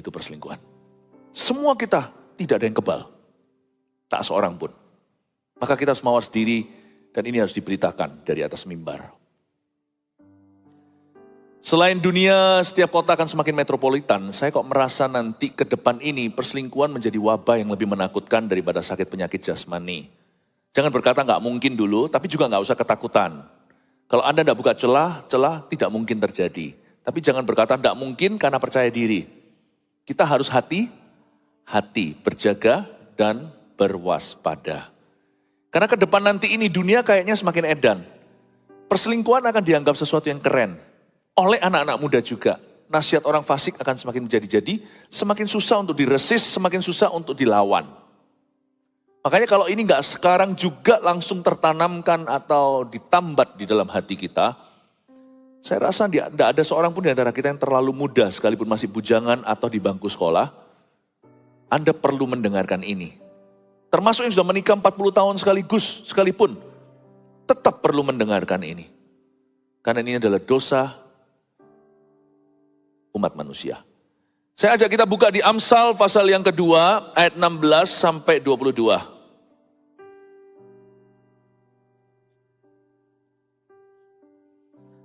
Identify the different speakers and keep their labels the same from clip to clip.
Speaker 1: yaitu perselingkuhan. Semua kita tidak ada yang kebal, tak seorang pun. Maka kita harus mawas diri dan ini harus diberitakan dari atas mimbar. Selain dunia, setiap kota akan semakin metropolitan. Saya kok merasa nanti ke depan ini perselingkuhan menjadi wabah yang lebih menakutkan daripada sakit penyakit jasmani. Jangan berkata nggak mungkin dulu, tapi juga nggak usah ketakutan. Kalau Anda tidak buka celah tidak mungkin terjadi. Tapi jangan berkata tidak mungkin karena percaya diri. Kita harus hati-hati, berjaga dan berwaspada. Karena ke depan nanti ini dunia kayaknya semakin edan. Perselingkuhan akan dianggap sesuatu yang keren. Oleh anak-anak muda juga. Nasihat orang fasik akan semakin menjadi-jadi, semakin susah untuk diresis, semakin susah untuk dilawan. Makanya kalau ini nggak sekarang juga langsung tertanamkan atau ditambat di dalam hati kita, saya rasa tidak ada seorang pun di antara kita yang terlalu muda sekalipun masih bujangan atau di bangku sekolah. Anda perlu mendengarkan ini. Termasuk yang sudah menikah 40 tahun sekaligus, sekalipun tetap perlu mendengarkan ini. Karena ini adalah dosa umat manusia. Saya ajak kita buka di Amsal pasal yang kedua ayat 16 sampai 22.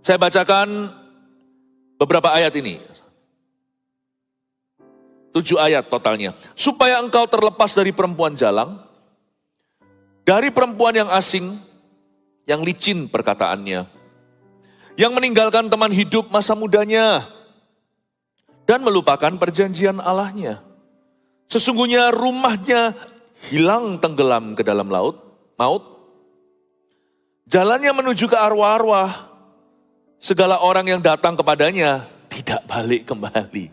Speaker 1: Saya bacakan beberapa ayat ini. 7 ayat totalnya. Supaya engkau terlepas dari perempuan jalang, dari perempuan yang asing, yang licin perkataannya, yang meninggalkan teman hidup masa mudanya, dan melupakan perjanjian Allahnya. Sesungguhnya rumahnya hilang tenggelam ke dalam maut. Jalannya menuju ke arwah-arwah. Segala orang yang datang kepadanya tidak balik kembali.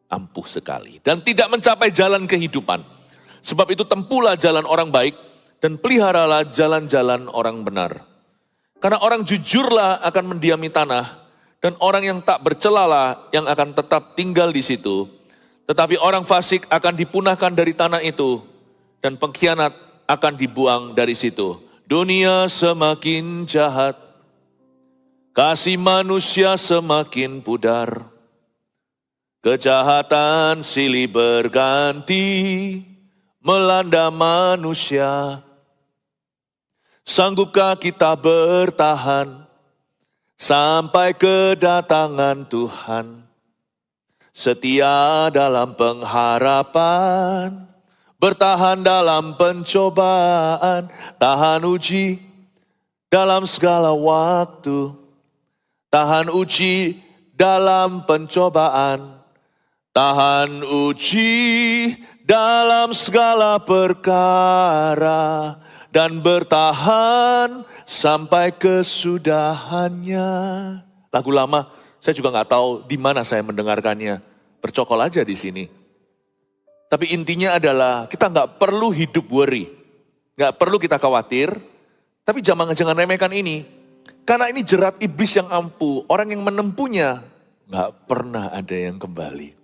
Speaker 1: Ampuh sekali. Dan tidak mencapai jalan kehidupan. Sebab itu tempuhlah jalan orang baik dan peliharalah jalan-jalan orang benar. Karena orang jujurlah akan mendiami tanah. Dan orang yang tak bercelalah yang akan tetap tinggal di situ. Tetapi orang fasik akan dipunahkan dari tanah itu. Dan pengkhianat akan dibuang dari situ. Dunia semakin jahat. Kasih manusia semakin pudar. Kejahatan silih berganti. Melanda manusia. Sanggupkah kita bertahan sampai kedatangan Tuhan? Setia dalam pengharapan, bertahan dalam pencobaan, tahan uji dalam segala waktu, tahan uji dalam pencobaan, tahan uji dalam segala perkara, dan bertahan sampai kesudahannya. Lagu lama, saya juga nggak tahu di mana saya mendengarkannya. Bercokol aja di sini. Tapi intinya adalah kita nggak perlu hidup worry, nggak perlu kita khawatir. Tapi jangan remehkan ini, karena ini jerat iblis yang ampuh. Orang yang menempuhnya nggak pernah ada yang kembali.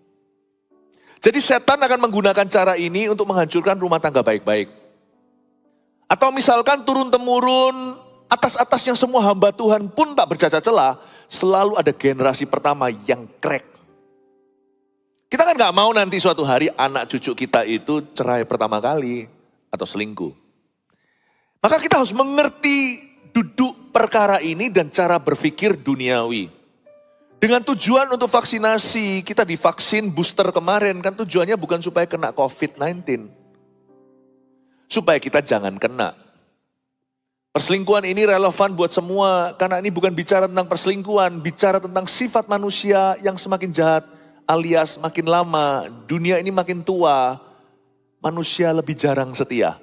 Speaker 1: Jadi setan akan menggunakan cara ini untuk menghancurkan rumah tangga baik-baik. Atau misalkan turun-temurun, atas-atasnya semua hamba Tuhan pun tak bercacat celah, selalu ada generasi pertama yang crack. Kita kan gak mau nanti suatu hari anak cucu kita itu cerai pertama kali atau selingkuh. Maka kita harus mengerti duduk perkara ini dan cara berpikir duniawi. Dengan tujuan untuk vaksinasi, kita divaksin booster kemarin, kan tujuannya bukan supaya kena COVID-19. Supaya kita jangan kena. Perselingkuhan ini relevan buat semua, karena ini bukan bicara tentang perselingkuhan, bicara tentang sifat manusia yang semakin jahat, alias makin lama, dunia ini makin tua, manusia lebih jarang setia.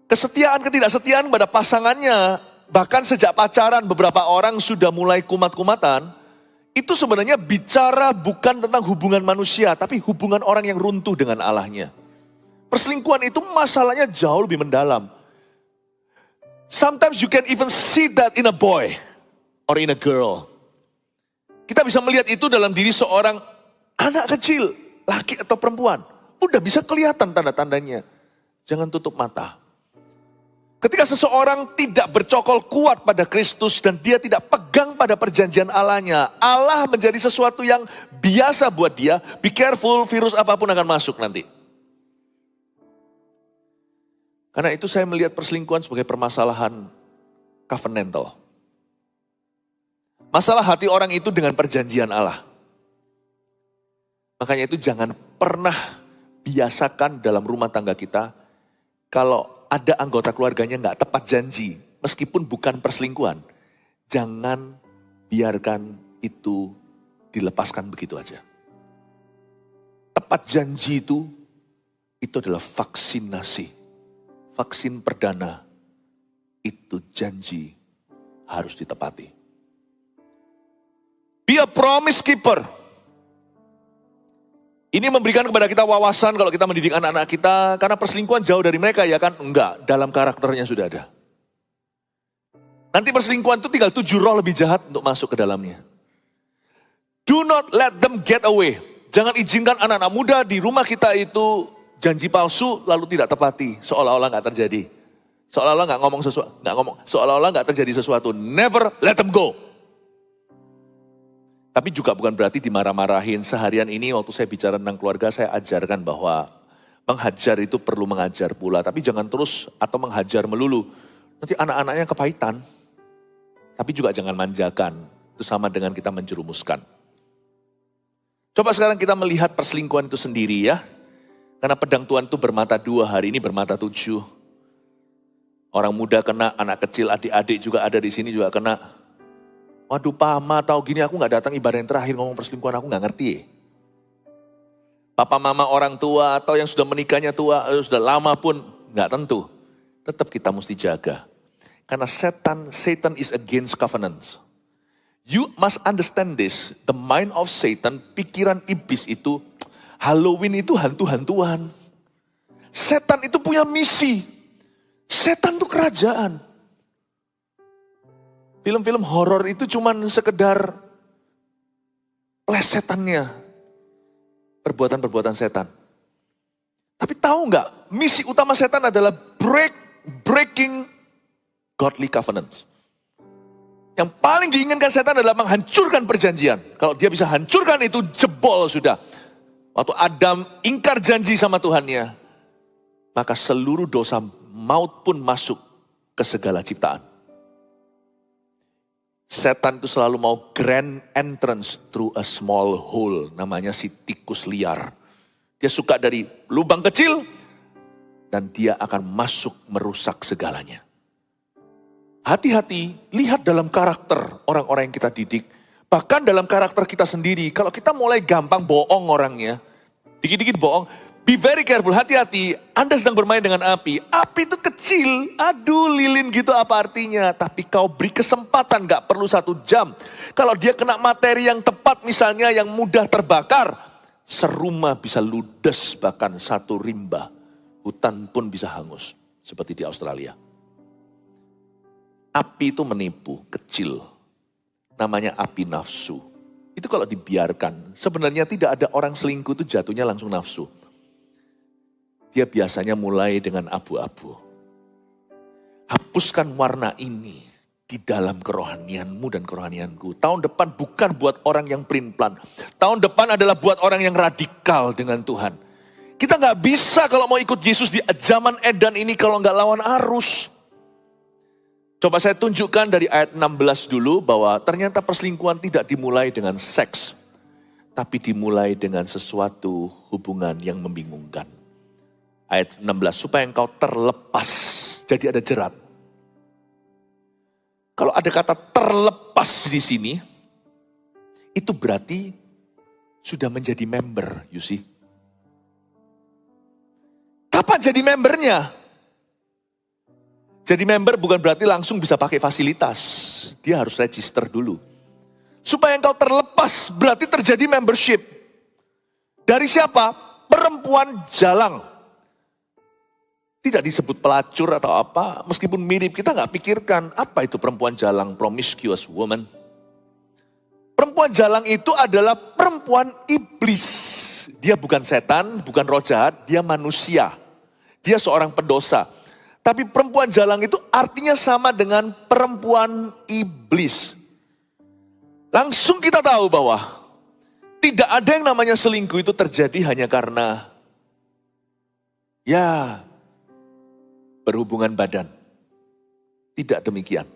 Speaker 1: Kesetiaan, ketidaksetiaan pada pasangannya, bahkan sejak pacaran beberapa orang sudah mulai kumat-kumatan, itu sebenarnya bicara bukan tentang hubungan manusia, tapi hubungan orang yang runtuh dengan Allahnya. Perselingkuhan itu masalahnya jauh lebih mendalam. Sometimes you can even see that in a boy or in a girl. Kita bisa melihat itu dalam diri seorang anak kecil, laki atau perempuan. Udah bisa kelihatan tanda-tandanya. Jangan tutup mata. Ketika seseorang tidak bercokol kuat pada Kristus dan dia tidak pegang pada perjanjian Allahnya, Allah menjadi sesuatu yang biasa buat dia. Be careful, virus apapun akan masuk nanti. Karena itu saya melihat perselingkuhan sebagai permasalahan covenantal. Masalah hati orang itu dengan perjanjian Allah. Makanya itu jangan pernah biasakan dalam rumah tangga kita, kalau ada anggota keluarganya nggak tepat janji, meskipun bukan perselingkuhan, jangan biarkan itu dilepaskan begitu aja. Tepat janji itu adalah vaksinasi. Vaksin perdana, itu janji harus ditepati. Be a promise keeper. Ini memberikan kepada kita wawasan kalau kita mendidik anak-anak kita, karena perselingkuhan jauh dari mereka ya kan? Enggak, dalam karakternya sudah ada. Nanti perselingkuhan itu tinggal 7 roh lebih jahat untuk masuk ke dalamnya. Do not let them get away. Jangan izinkan anak-anak muda di rumah kita itu janji palsu lalu tidak tepati, seolah-olah nggak terjadi. Seolah-olah nggak ngomong sesuatu, seolah-olah nggak terjadi sesuatu. Never let them go. Tapi juga bukan berarti dimarah-marahin. Seharian ini waktu saya bicara tentang keluarga, saya ajarkan bahwa menghajar itu perlu mengajar pula. Tapi jangan terus atau menghajar melulu. Nanti anak-anaknya kepahitan. Tapi juga jangan manjakan. Itu sama dengan kita menjerumuskan. Coba sekarang kita melihat perselingkuhan itu sendiri ya. Karena pedang Tuhan itu bermata 2, hari ini bermata 7. Orang muda kena, anak kecil, adik-adik juga ada di sini juga kena. Waduh Pama tahu gini aku gak datang ibadah yang terakhir ngomong perselingkuhan, aku gak ngerti. Papa mama orang tua atau yang sudah menikahnya tua, sudah lama pun gak tentu. Tetap kita mesti jaga. Karena Satan is against covenants. You must understand this, the mind of Satan, pikiran iblis itu, Halloween itu hantu-hantuan. Setan itu punya misi. Setan itu kerajaan. Film-film horor itu cuman sekedar plesetannya, perbuatan-perbuatan setan. Tapi tahu nggak, misi utama setan adalah breaking godly covenants. Yang paling diinginkan setan adalah menghancurkan perjanjian. Kalau dia bisa hancurkan itu, jebol sudah. Waktu Adam ingkar janji sama Tuhannya, maka seluruh dosa maut pun masuk ke segala ciptaan. Setan itu selalu mau grand entrance through a small hole. Namanya si tikus liar. Dia suka dari lubang kecil dan dia akan masuk merusak segalanya. Hati-hati, lihat dalam karakter orang-orang yang kita didik. Bahkan dalam karakter kita sendiri. Kalau kita mulai gampang bohong orangnya, dikit-dikit bohong, be very careful, hati-hati. Anda sedang bermain dengan api. Api itu kecil, aduh lilin gitu apa artinya. Tapi kau beri kesempatan, gak perlu 1 jam. Kalau dia kena materi yang tepat misalnya yang mudah terbakar, serumah bisa ludes, bahkan 1 rimba. Hutan pun bisa hangus, seperti di Australia. Api itu menipu, kecil. Namanya api nafsu. Itu kalau dibiarkan, sebenarnya tidak ada orang selingkuh itu jatuhnya langsung nafsu. Dia biasanya mulai dengan abu-abu. Hapuskan warna ini di dalam kerohanianmu dan kerohanianku. Tahun depan bukan buat orang yang pelin-pelan. Tahun depan adalah buat orang yang radikal dengan Tuhan. Kita gak bisa kalau mau ikut Yesus di zaman edan ini kalau gak lawan arus. Coba saya tunjukkan dari ayat 16 dulu bahwa ternyata perselingkuhan tidak dimulai dengan seks. Tapi dimulai dengan sesuatu hubungan yang membingungkan. Ayat 16, supaya engkau terlepas. Jadi ada jerat. Kalau ada kata terlepas di sini, itu berarti sudah menjadi member, you see. Kapan jadi membernya? Jadi member bukan berarti langsung bisa pakai fasilitas. Dia harus register dulu. Supaya engkau terlepas, berarti terjadi membership. Dari siapa? Perempuan jalang. Tidak disebut pelacur atau apa, meskipun mirip, kita nggak pikirkan apa itu perempuan jalang, promiscuous woman. Perempuan jalang itu adalah perempuan iblis. Dia bukan setan, bukan roh jahat, dia manusia. Dia seorang pendosa. Tapi perempuan jalang itu artinya sama dengan perempuan iblis. Langsung kita tahu bahwa tidak ada yang namanya selingkuh itu terjadi hanya karena ya berhubungan badan. Tidak demikian.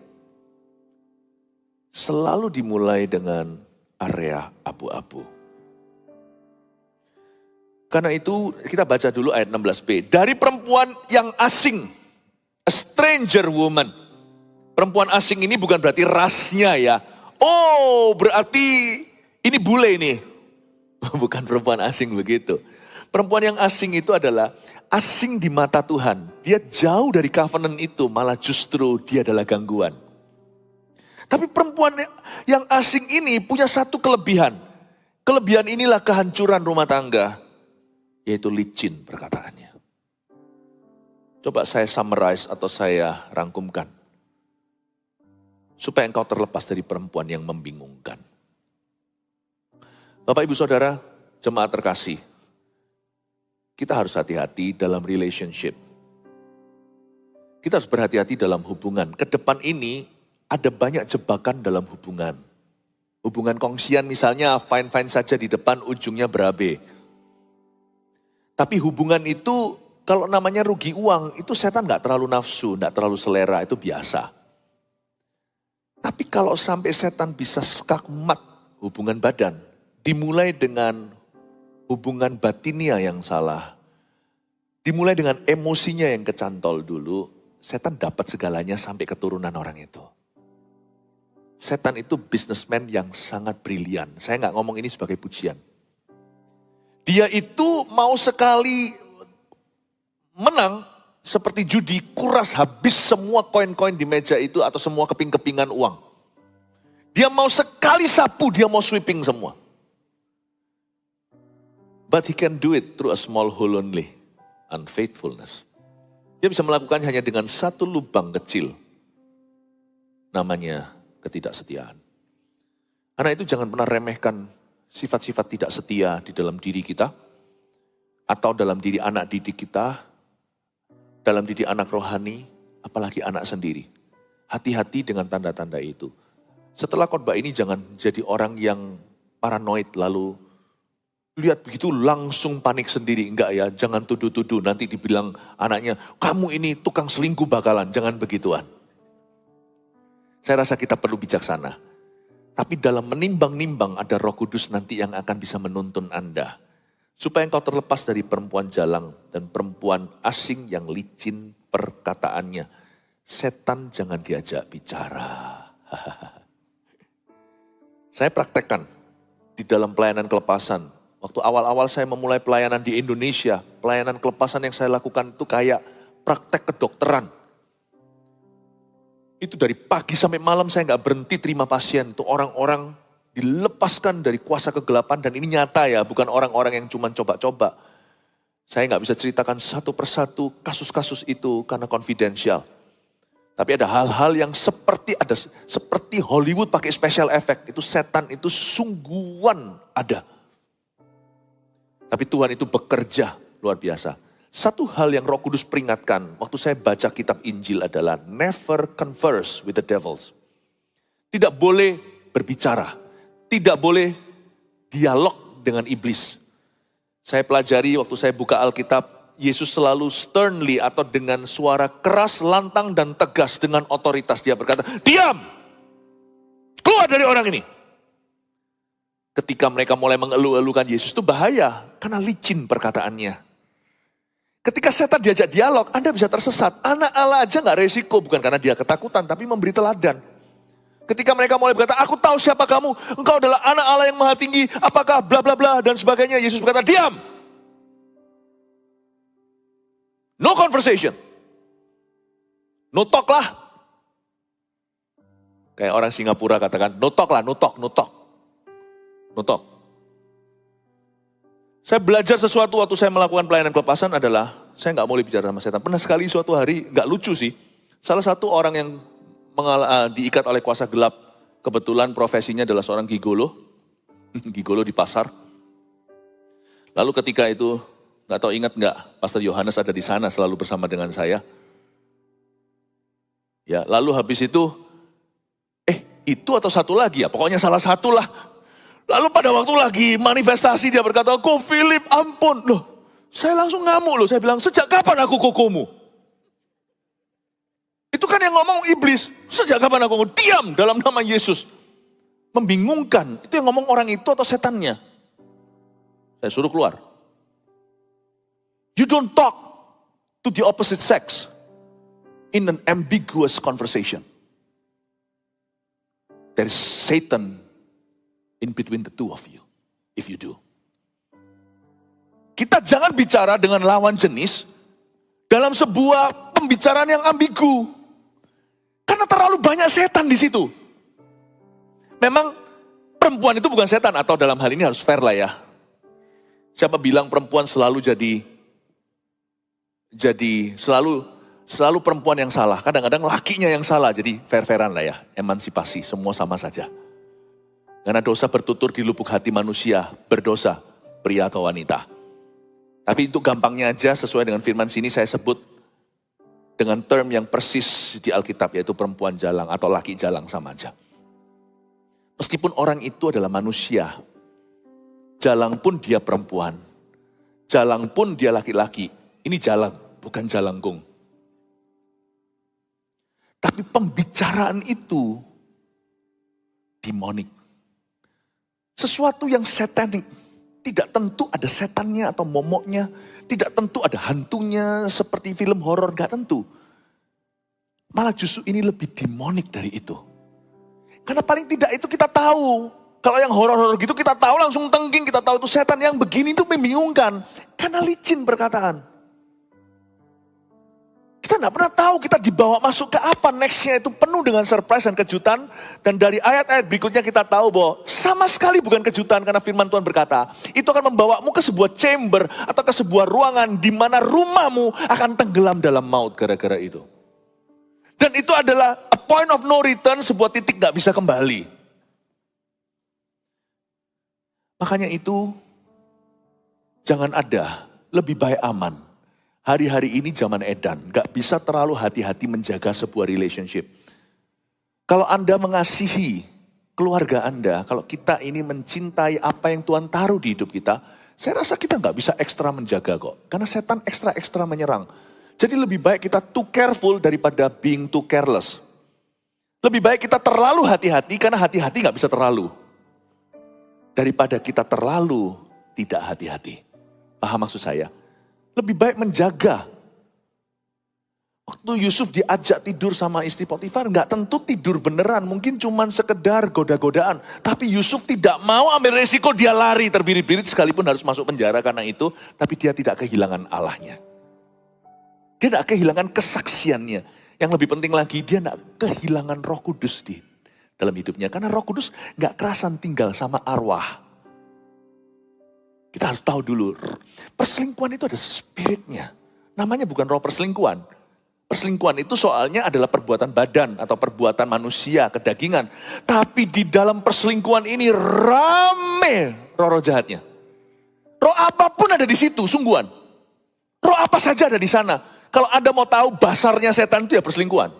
Speaker 1: Selalu dimulai dengan area abu-abu. Karena itu kita baca dulu ayat 16b. Dari perempuan yang asing, a stranger woman. Perempuan asing ini bukan berarti rasnya ya. Oh berarti ini bule ini. Bukan perempuan asing begitu. Perempuan yang asing itu adalah asing di mata Tuhan. Dia jauh dari covenant itu, malah justru dia adalah gangguan. Tapi perempuan yang asing ini punya satu kelebihan. Kelebihan inilah kehancuran rumah tangga. Yaitu licin perkataannya. Coba saya summarize atau saya rangkumkan. Supaya engkau terlepas dari perempuan yang membingungkan. Bapak ibu saudara, jemaat terkasih. Kita harus hati-hati dalam relationship. Kita harus berhati-hati dalam hubungan. Kedepan ini ada banyak jebakan dalam hubungan. Hubungan kongsian misalnya fine-fine saja di depan ujungnya berabe. Tapi hubungan itu kalau namanya rugi uang itu setan gak terlalu nafsu, gak terlalu selera, itu biasa. Tapi kalau sampai setan bisa skakmat hubungan badan, dimulai dengan hubungan batinia yang salah. Dimulai dengan emosinya yang kecantol dulu, setan dapat segalanya sampai keturunan orang itu. Setan itu businessman yang sangat brilian. Saya nggak ngomong ini sebagai pujian. Dia itu mau sekali menang seperti judi, kuras habis semua koin-koin di meja itu atau semua keping-kepingan uang. Dia mau sekali sapu, dia mau sweeping semua. But he can do it through a small hole only, unfaithfulness. Dia bisa melakukan hanya dengan satu lubang kecil. Namanya ketidaksetiaan. Karena itu jangan pernah remehkan sifat-sifat tidak setia di dalam diri kita. Atau dalam diri anak didik kita. Dalam diri anak rohani, apalagi anak sendiri. Hati-hati dengan tanda-tanda itu. Setelah khotbah ini jangan jadi orang yang paranoid lalu lihat begitu langsung panik sendiri. Enggak ya, jangan tuduh-tuduh. Nanti dibilang anaknya, kamu ini tukang selingkuh bakalan. Jangan begituan. Saya rasa kita perlu bijaksana. Tapi dalam menimbang-nimbang ada Roh Kudus nanti yang akan bisa menuntun Anda. Supaya engkau terlepas dari perempuan jalang dan perempuan asing yang licin perkataannya. Setan jangan diajak bicara. Saya praktekkan di dalam pelayanan kelepasan. Waktu awal-awal saya memulai pelayanan di Indonesia, pelayanan kelepasan yang saya lakukan itu kayak praktek kedokteran. Itu dari pagi sampai malam saya nggak berhenti terima pasien. Itu orang-orang dilepaskan dari kuasa kegelapan dan ini nyata ya, bukan orang-orang yang cuma coba-coba. Saya nggak bisa ceritakan satu persatu kasus-kasus itu karena confidential. Tapi ada hal-hal yang seperti Hollywood pakai special effect. Itu setan itu sungguhan ada. Tapi Tuhan itu bekerja luar biasa. Satu hal yang Roh Kudus peringatkan waktu saya baca kitab Injil adalah never converse with the devils. Tidak boleh berbicara, tidak boleh dialog dengan iblis. Saya pelajari waktu saya buka Alkitab, Yesus selalu sternly atau dengan suara keras, lantang dan tegas dengan otoritas dia berkata, "Diam! Keluar dari orang ini." Ketika mereka mulai mengeluh-elukan Yesus itu bahaya karena licin perkataannya. Ketika setan diajak dialog, Anda bisa tersesat. Anak Allah aja gak resiko, bukan karena dia ketakutan, tapi memberi teladan. Ketika mereka mulai berkata, aku tahu siapa kamu, engkau adalah anak Allah yang maha tinggi, apakah bla bla bla dan sebagainya. Yesus berkata, diam. No conversation. No talk lah. Kayak orang Singapura katakan, no talk lah, no talk, no talk. No talk. Saya belajar sesuatu waktu saya melakukan pelayanan kelepasan adalah, saya nggak boleh bicara sama setan. Pernah sekali suatu hari, nggak lucu sih, salah satu orang yang diikat oleh kuasa gelap, kebetulan profesinya adalah seorang gigolo, gigolo di pasar. Lalu ketika itu, nggak tahu ingat nggak, Pastor Yohanes ada di sana selalu bersama dengan saya. Ya, lalu habis itu, itu atau satu lagi ya, pokoknya salah satu lah. Lalu pada waktu lagi manifestasi dia berkata, kok Philip ampun. Loh, saya langsung ngamuk loh, saya bilang, sejak kapan aku kokomu? Itu kan yang ngomong iblis, sejak kapan aku ngomong, diam dalam nama Yesus. Membingungkan, itu yang ngomong orang itu atau setannya? Saya suruh keluar. You don't talk to the opposite sex in an ambiguous conversation. There is Satan in between the two of you, if you do. Kita jangan bicara dengan lawan jenis dalam sebuah pembicaraan yang ambigu. Karena terlalu banyak setan di situ. Memang perempuan itu bukan setan, atau dalam hal ini harus fair lah ya. Siapa bilang perempuan selalu selalu perempuan yang salah. Kadang-kadang lakinya yang salah, jadi fair-fairan lah ya. Emansipasi, semua sama saja. Karena dosa bertutur di lubuk hati manusia, berdosa pria atau wanita. Tapi itu gampangnya aja, sesuai dengan firman sini saya sebut dengan term yang persis di Alkitab, yaitu perempuan jalang atau laki jalang, sama aja. Meskipun orang itu adalah manusia, jalang pun dia perempuan, jalang pun dia laki-laki. Ini jalang, bukan jalangkung. Tapi pembicaraan itu demonik. Sesuatu yang satanik. Tidak tentu ada setannya atau momoknya. Tidak tentu ada hantunya seperti film horor, gak tentu. Malah justru ini lebih demonik dari itu. Karena paling tidak itu kita tahu. Kalau yang horor-horor gitu kita tahu langsung tengking, kita tahu itu setan. Yang begini itu membingungkan. Karena licin perkataan. Kita nggak pernah tahu kita dibawa masuk ke apa. Nextnya itu penuh dengan surprise dan kejutan. Dan dari ayat-ayat berikutnya kita tahu bahwa sama sekali bukan kejutan. Karena firman Tuhan berkata, itu akan membawamu ke sebuah chamber atau ke sebuah ruangan di mana rumahmu akan tenggelam dalam maut gara-gara itu. Dan itu adalah a point of no return, sebuah titik gak bisa kembali. Makanya itu, jangan ada, lebih baik aman. Hari-hari ini zaman edan, gak bisa terlalu hati-hati menjaga sebuah relationship. Kalau Anda mengasihi keluarga Anda, kalau kita ini mencintai apa yang Tuhan taruh di hidup kita, saya rasa kita gak bisa ekstra menjaga kok. Karena setan ekstra-ekstra menyerang. Jadi lebih baik kita too careful daripada being too careless. Lebih baik kita terlalu hati-hati, karena hati-hati gak bisa terlalu. Daripada kita terlalu tidak hati-hati. Paham maksud saya? Lebih baik menjaga. Waktu Yusuf diajak tidur sama istri Potifar, gak tentu tidur beneran. Mungkin cuma sekedar goda-godaan. Tapi Yusuf tidak mau ambil resiko, dia lari terbirit-birit sekalipun harus masuk penjara karena itu. Tapi dia tidak kehilangan Allahnya. Dia tidak kehilangan kesaksiannya. Yang lebih penting lagi, dia tidak kehilangan Roh Kudus di dalam hidupnya. Karena Roh Kudus gak kerasan tinggal sama arwah. Kita harus tahu dulu, perselingkuhan itu ada spiritnya. Namanya bukan roh perselingkuhan. Perselingkuhan itu soalnya adalah perbuatan badan atau perbuatan manusia, kedagingan. Tapi di dalam perselingkuhan ini rame roh-roh jahatnya. Roh apapun ada di situ, sungguhan. Roh apa saja ada di sana. Kalau Anda mau tahu basarnya setan itu ya perselingkuhan.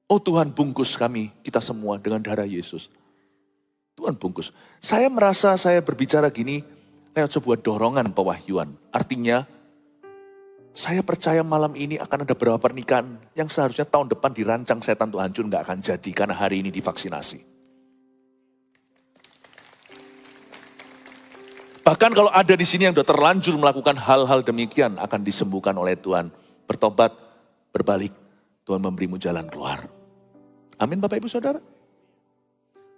Speaker 1: Oh Tuhan, bungkus kami, kita semua dengan darah Yesus. Tuhan bungkus. Saya merasa saya berbicara gini lewat sebuah dorongan pewahyuan. Artinya, saya percaya malam ini akan ada beberapa pernikahan yang seharusnya tahun depan dirancang setan untuk hancur, nggak akan jadi karena hari ini divaksinasi. Bahkan kalau ada di sini yang sudah terlanjur melakukan hal-hal demikian akan disembuhkan oleh Tuhan. Bertobat, berbalik, Tuhan memberimu jalan keluar. Amin Bapak Ibu Saudara.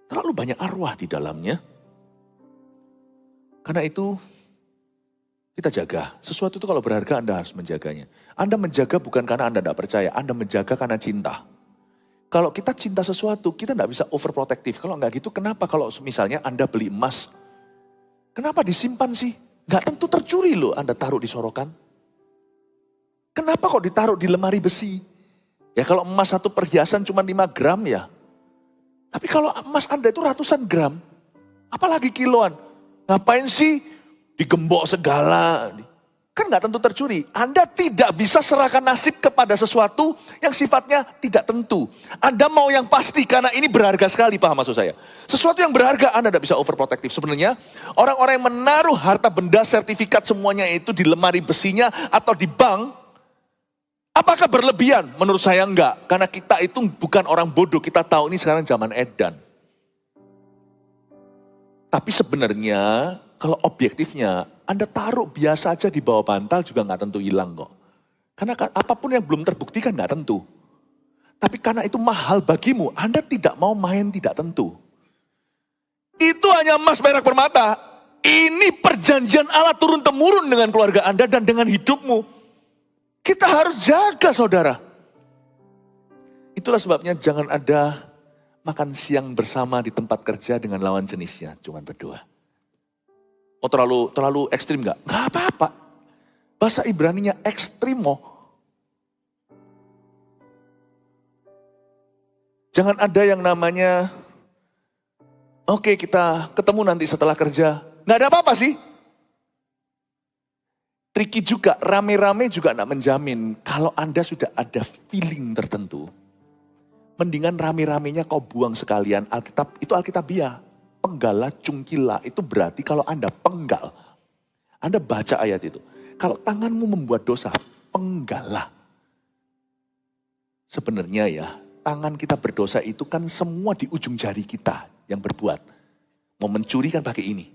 Speaker 1: Terlalu banyak arwah di dalamnya. Karena itu kita jaga. Sesuatu itu kalau berharga Anda harus menjaganya. Anda menjaga bukan karena Anda tidak percaya. Anda menjaga karena cinta. Kalau kita cinta sesuatu, kita tidak bisa overprotective. Kalau enggak gitu, kenapa kalau misalnya Anda beli emas, kenapa disimpan sih? Gak tentu tercuri loh Anda taruh di sorokan. Kenapa kok ditaruh di lemari besi? Ya kalau emas satu perhiasan cuma 5 gram ya. Tapi kalau emas Anda itu ratusan gram, apalagi kiloan. Ngapain sih digembok segala? Kan nggak tentu tercuri. Anda tidak bisa serahkan nasib kepada sesuatu yang sifatnya tidak tentu. Anda mau yang pasti karena ini berharga sekali, paham maksud saya. Sesuatu yang berharga Anda tidak bisa overprotective. Sebenarnya orang-orang yang menaruh harta benda sertifikat semuanya itu di lemari besinya atau di bank, apakah berlebihan? Menurut saya enggak. Karena kita itu bukan orang bodoh, kita tahu ini sekarang zaman edan. Tapi sebenarnya kalau objektifnya, Anda taruh biasa aja di bawah bantal juga nggak tentu hilang kok. Karena apapun yang belum terbukti kan nggak tentu. Tapi karena itu mahal bagimu, Anda tidak mau main tidak tentu. Itu hanya emas perak permata. Ini perjanjian Allah turun-temurun dengan keluarga Anda dan dengan hidupmu. Kita harus jaga saudara. Itulah sebabnya jangan ada makan siang bersama di tempat kerja dengan lawan jenisnya, cuma berdua. Oh terlalu ekstrim gak? Gak apa-apa. Bahasa Ibraninya ekstrimo. Jangan ada yang namanya, oke, kita ketemu nanti setelah kerja. Gak ada apa-apa sih. Tricky juga, rame-rame juga gak menjamin. Kalau Anda sudah ada feeling tertentu, mendingan rame-ramenya kau buang sekalian. Alkitab, itu Alkitabiah. Penggala cungkila itu berarti kalau Anda penggal. Anda baca ayat itu. Kalau tanganmu membuat dosa, penggala. Sebenarnya ya, tangan kita berdosa itu kan semua di ujung jari kita yang berbuat. Mau mencuri kan pakai ini.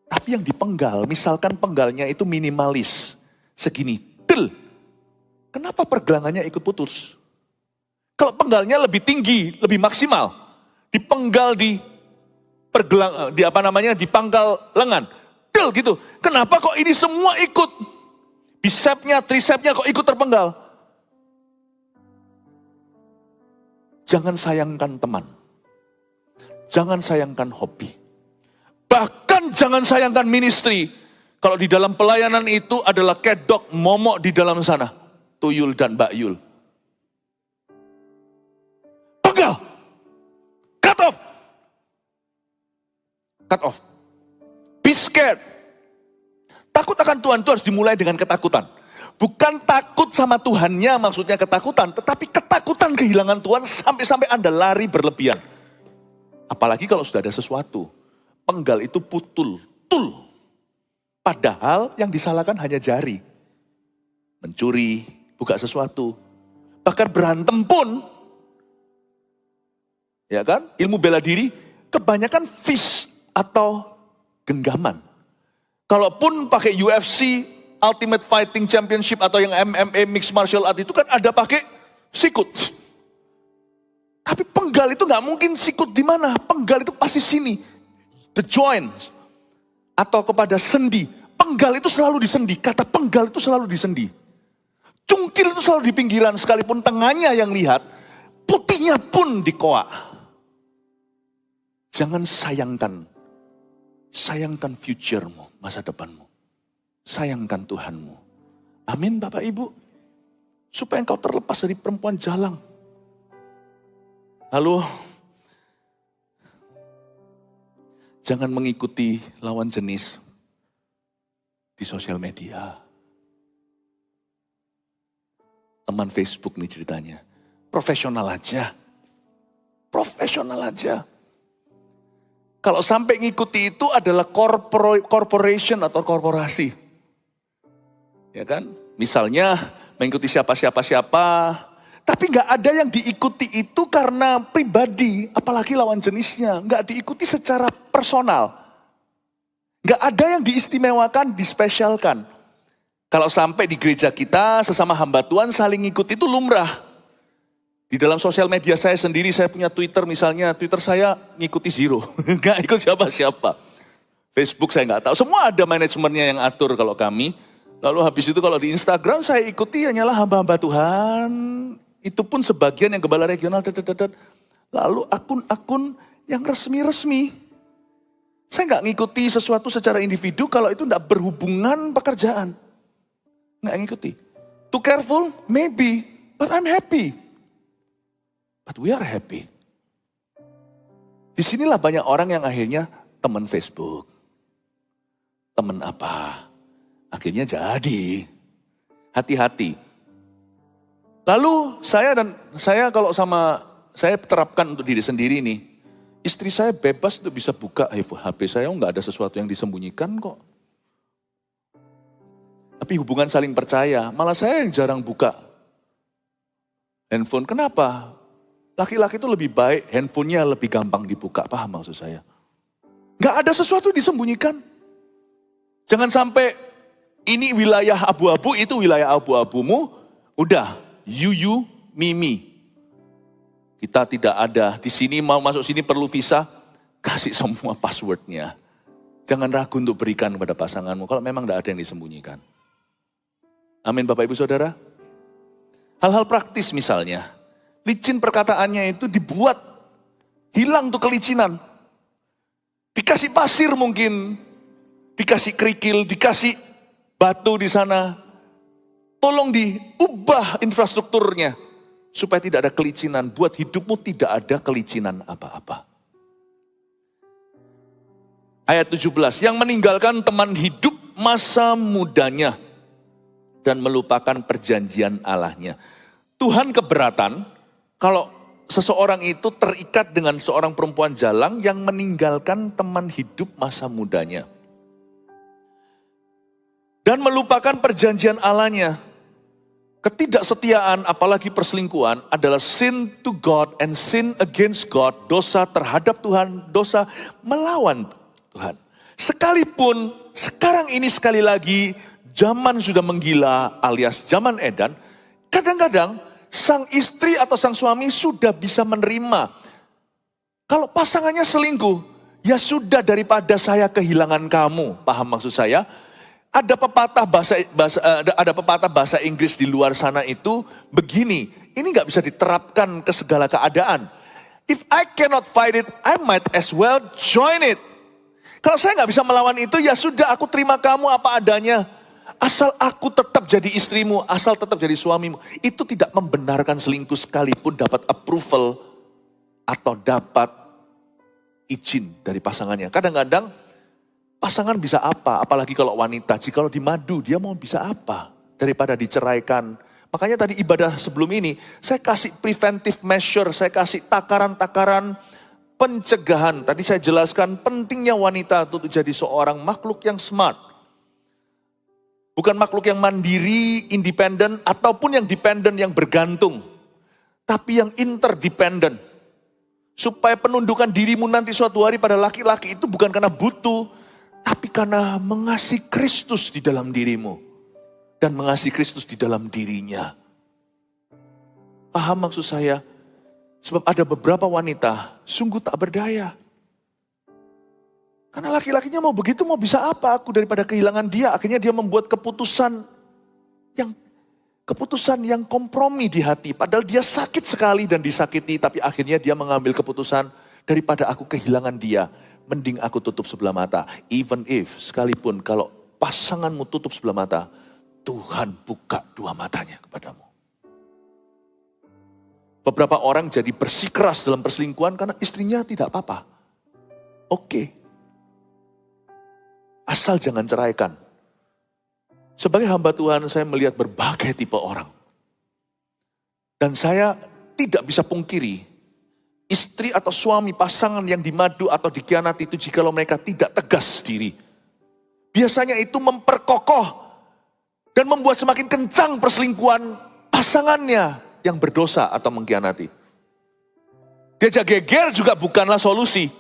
Speaker 1: Tapi yang dipenggal, misalkan penggalnya itu minimalis. Segini, del. Kenapa pergelangannya ikut putus? Kalau penggalnya lebih tinggi, lebih maksimal. Dipenggal di di pangkal lengan. Del gitu. Kenapa kok ini semua ikut? Bicepnya, tricepnya kok ikut terpenggal? Jangan sayangkan teman. Jangan sayangkan hobi. Bahkan jangan sayangkan ministry. Kalau di dalam pelayanan itu adalah kedok, momok di dalam sana. Tuyul dan Mbak Yul. Penggal. Cut off. Cut off. Be scared. Takut akan Tuhan itu harus dimulai dengan ketakutan. Bukan takut sama Tuhannya maksudnya ketakutan. Tetapi ketakutan kehilangan Tuhan sampai-sampai Anda lari berlebihan. Apalagi kalau sudah ada sesuatu. Penggal itu putul. Padahal yang disalahkan hanya jari. Mencuri, buka sesuatu. Bahkan berantem pun. Ya kan? Ilmu bela diri kebanyakan fist atau genggaman. Kalaupun pakai UFC, Ultimate Fighting Championship atau yang MMA Mixed Martial Art itu kan ada pakai sikut. Tapi penggal itu nggak mungkin sikut di mana? Penggal itu pasti sini. The joints. Atau kepada sendi. Penggal itu selalu di sendi. Kata penggal itu selalu di sendi. Cungkil itu selalu di pinggiran. Sekalipun tengahnya yang lihat. Putihnya pun di koak. Jangan sayangkan future-mu, masa depanmu. Sayangkan Tuhanmu. Amin Bapak Ibu. Supaya engkau terlepas dari perempuan jalang. Lalu, jangan mengikuti lawan jenis di sosial media. Teman Facebook nih ceritanya. Profesional aja. Kalau sampai ngikuti itu adalah corporation atau korporasi. Ya kan? Misalnya mengikuti siapa. Tapi gak ada yang diikuti itu karena pribadi. Apalagi lawan jenisnya. Gak diikuti secara personal. Gak ada yang diistimewakan, dispesialkan. Kalau sampai di gereja kita sesama hamba Tuhan saling ngikuti itu lumrah. Di dalam sosial media saya sendiri, saya punya Twitter misalnya, Twitter saya ngikuti zero. Nggak ikut siapa-siapa. Facebook saya nggak tahu, semua ada manajemennya yang atur kalau kami. Lalu habis itu kalau di Instagram saya ikuti hanyalah hamba-hamba Tuhan. Itu pun sebagian yang gembala regional. Lalu akun-akun yang resmi-resmi. Saya nggak ngikuti sesuatu secara individu kalau itu nggak berhubungan pekerjaan. Nggak ngikuti. Too careful? Maybe. But I'm happy. But we are happy. Disinilah banyak orang yang akhirnya teman Facebook. Teman apa? Akhirnya jadi. Hati-hati. Lalu saya kalau saya terapkan untuk diri sendiri nih. Istri saya bebas untuk bisa buka HP saya, nggak ada sesuatu yang disembunyikan kok. Tapi hubungan saling percaya, malah saya yang jarang buka handphone. Kenapa? Laki-laki itu lebih baik, handphonenya lebih gampang dibuka, paham maksud saya? Nggak ada sesuatu disembunyikan. Jangan sampai ini wilayah abu-abu, itu wilayah abu-abumu, udah, you, me. Kita tidak ada, di sini mau masuk sini perlu visa, kasih semua passwordnya. Jangan ragu untuk berikan kepada pasanganmu, kalau memang tidak ada yang disembunyikan. Amin Bapak Ibu Saudara. Hal-hal praktis misalnya, licin perkataannya itu dibuat hilang tuh kelicinan. Dikasih pasir mungkin, dikasih kerikil, dikasih batu di sana. Tolong diubah infrastrukturnya supaya tidak ada kelicinan. Buat hidupmu tidak ada kelicinan apa-apa. Ayat 17, yang meninggalkan teman hidup masa mudanya dan melupakan perjanjian Allahnya. Tuhan keberatan kalau seseorang itu terikat dengan seorang perempuan jalang yang meninggalkan teman hidup masa mudanya. Dan melupakan perjanjian Allahnya. Ketidaksetiaan apalagi perselingkuhan adalah sin to God and sin against God. Dosa terhadap Tuhan, dosa melawan Tuhan. Sekalipun sekarang ini sekali lagi zaman sudah menggila alias zaman edan, kadang-kadang sang istri atau sang suami sudah bisa menerima. Kalau pasangannya selingkuh, ya sudah daripada saya kehilangan kamu. Paham maksud saya? Ada pepatah bahasa Inggris di luar sana itu begini. Ini gak bisa diterapkan ke segala keadaan. If I cannot fight it, I might as well join it. Kalau saya gak bisa melawan itu, ya sudah aku terima kamu apa adanya. Asal aku tetap jadi istrimu, asal tetap jadi suamimu. Itu tidak membenarkan selingkuh sekalipun dapat approval atau dapat izin dari pasangannya. Kadang-kadang pasangan bisa apa, apalagi kalau wanita. Jikalau dimadu, dia mau bisa apa daripada diceraikan. Makanya tadi ibadah sebelum ini, saya kasih preventive measure, saya kasih takaran-takaran pencegahan. Tadi saya jelaskan pentingnya wanita untuk jadi seorang makhluk yang smart. Bukan makhluk yang mandiri, independen, ataupun yang dependen, yang bergantung. Tapi yang interdependen. Supaya penundukan dirimu nanti suatu hari pada laki-laki itu bukan karena butuh, tapi karena mengasihi Kristus di dalam dirimu. Dan mengasihi Kristus di dalam dirinya. Paham maksud saya? Sebab ada beberapa wanita sungguh tak berdaya. Karena laki-lakinya mau begitu, mau bisa apa aku daripada kehilangan dia. Akhirnya dia membuat keputusan yang kompromi di hati. Padahal dia sakit sekali dan disakiti. Tapi akhirnya dia mengambil keputusan, daripada aku kehilangan dia, mending aku tutup sebelah mata. Even if, sekalipun kalau pasanganmu tutup sebelah mata, Tuhan buka dua matanya kepadamu. Beberapa orang jadi bersikeras dalam perselingkuhan karena istrinya tidak apa-apa. Oke. Asal jangan ceraikan. Sebagai hamba Tuhan, saya melihat berbagai tipe orang. Dan saya tidak bisa pungkiri, istri atau suami pasangan yang dimadu atau dikhianati itu jikalau mereka tidak tegas diri. Biasanya itu memperkokoh dan membuat semakin kencang perselingkuhan pasangannya yang berdosa atau mengkhianati. Diajak geger juga bukanlah solusi.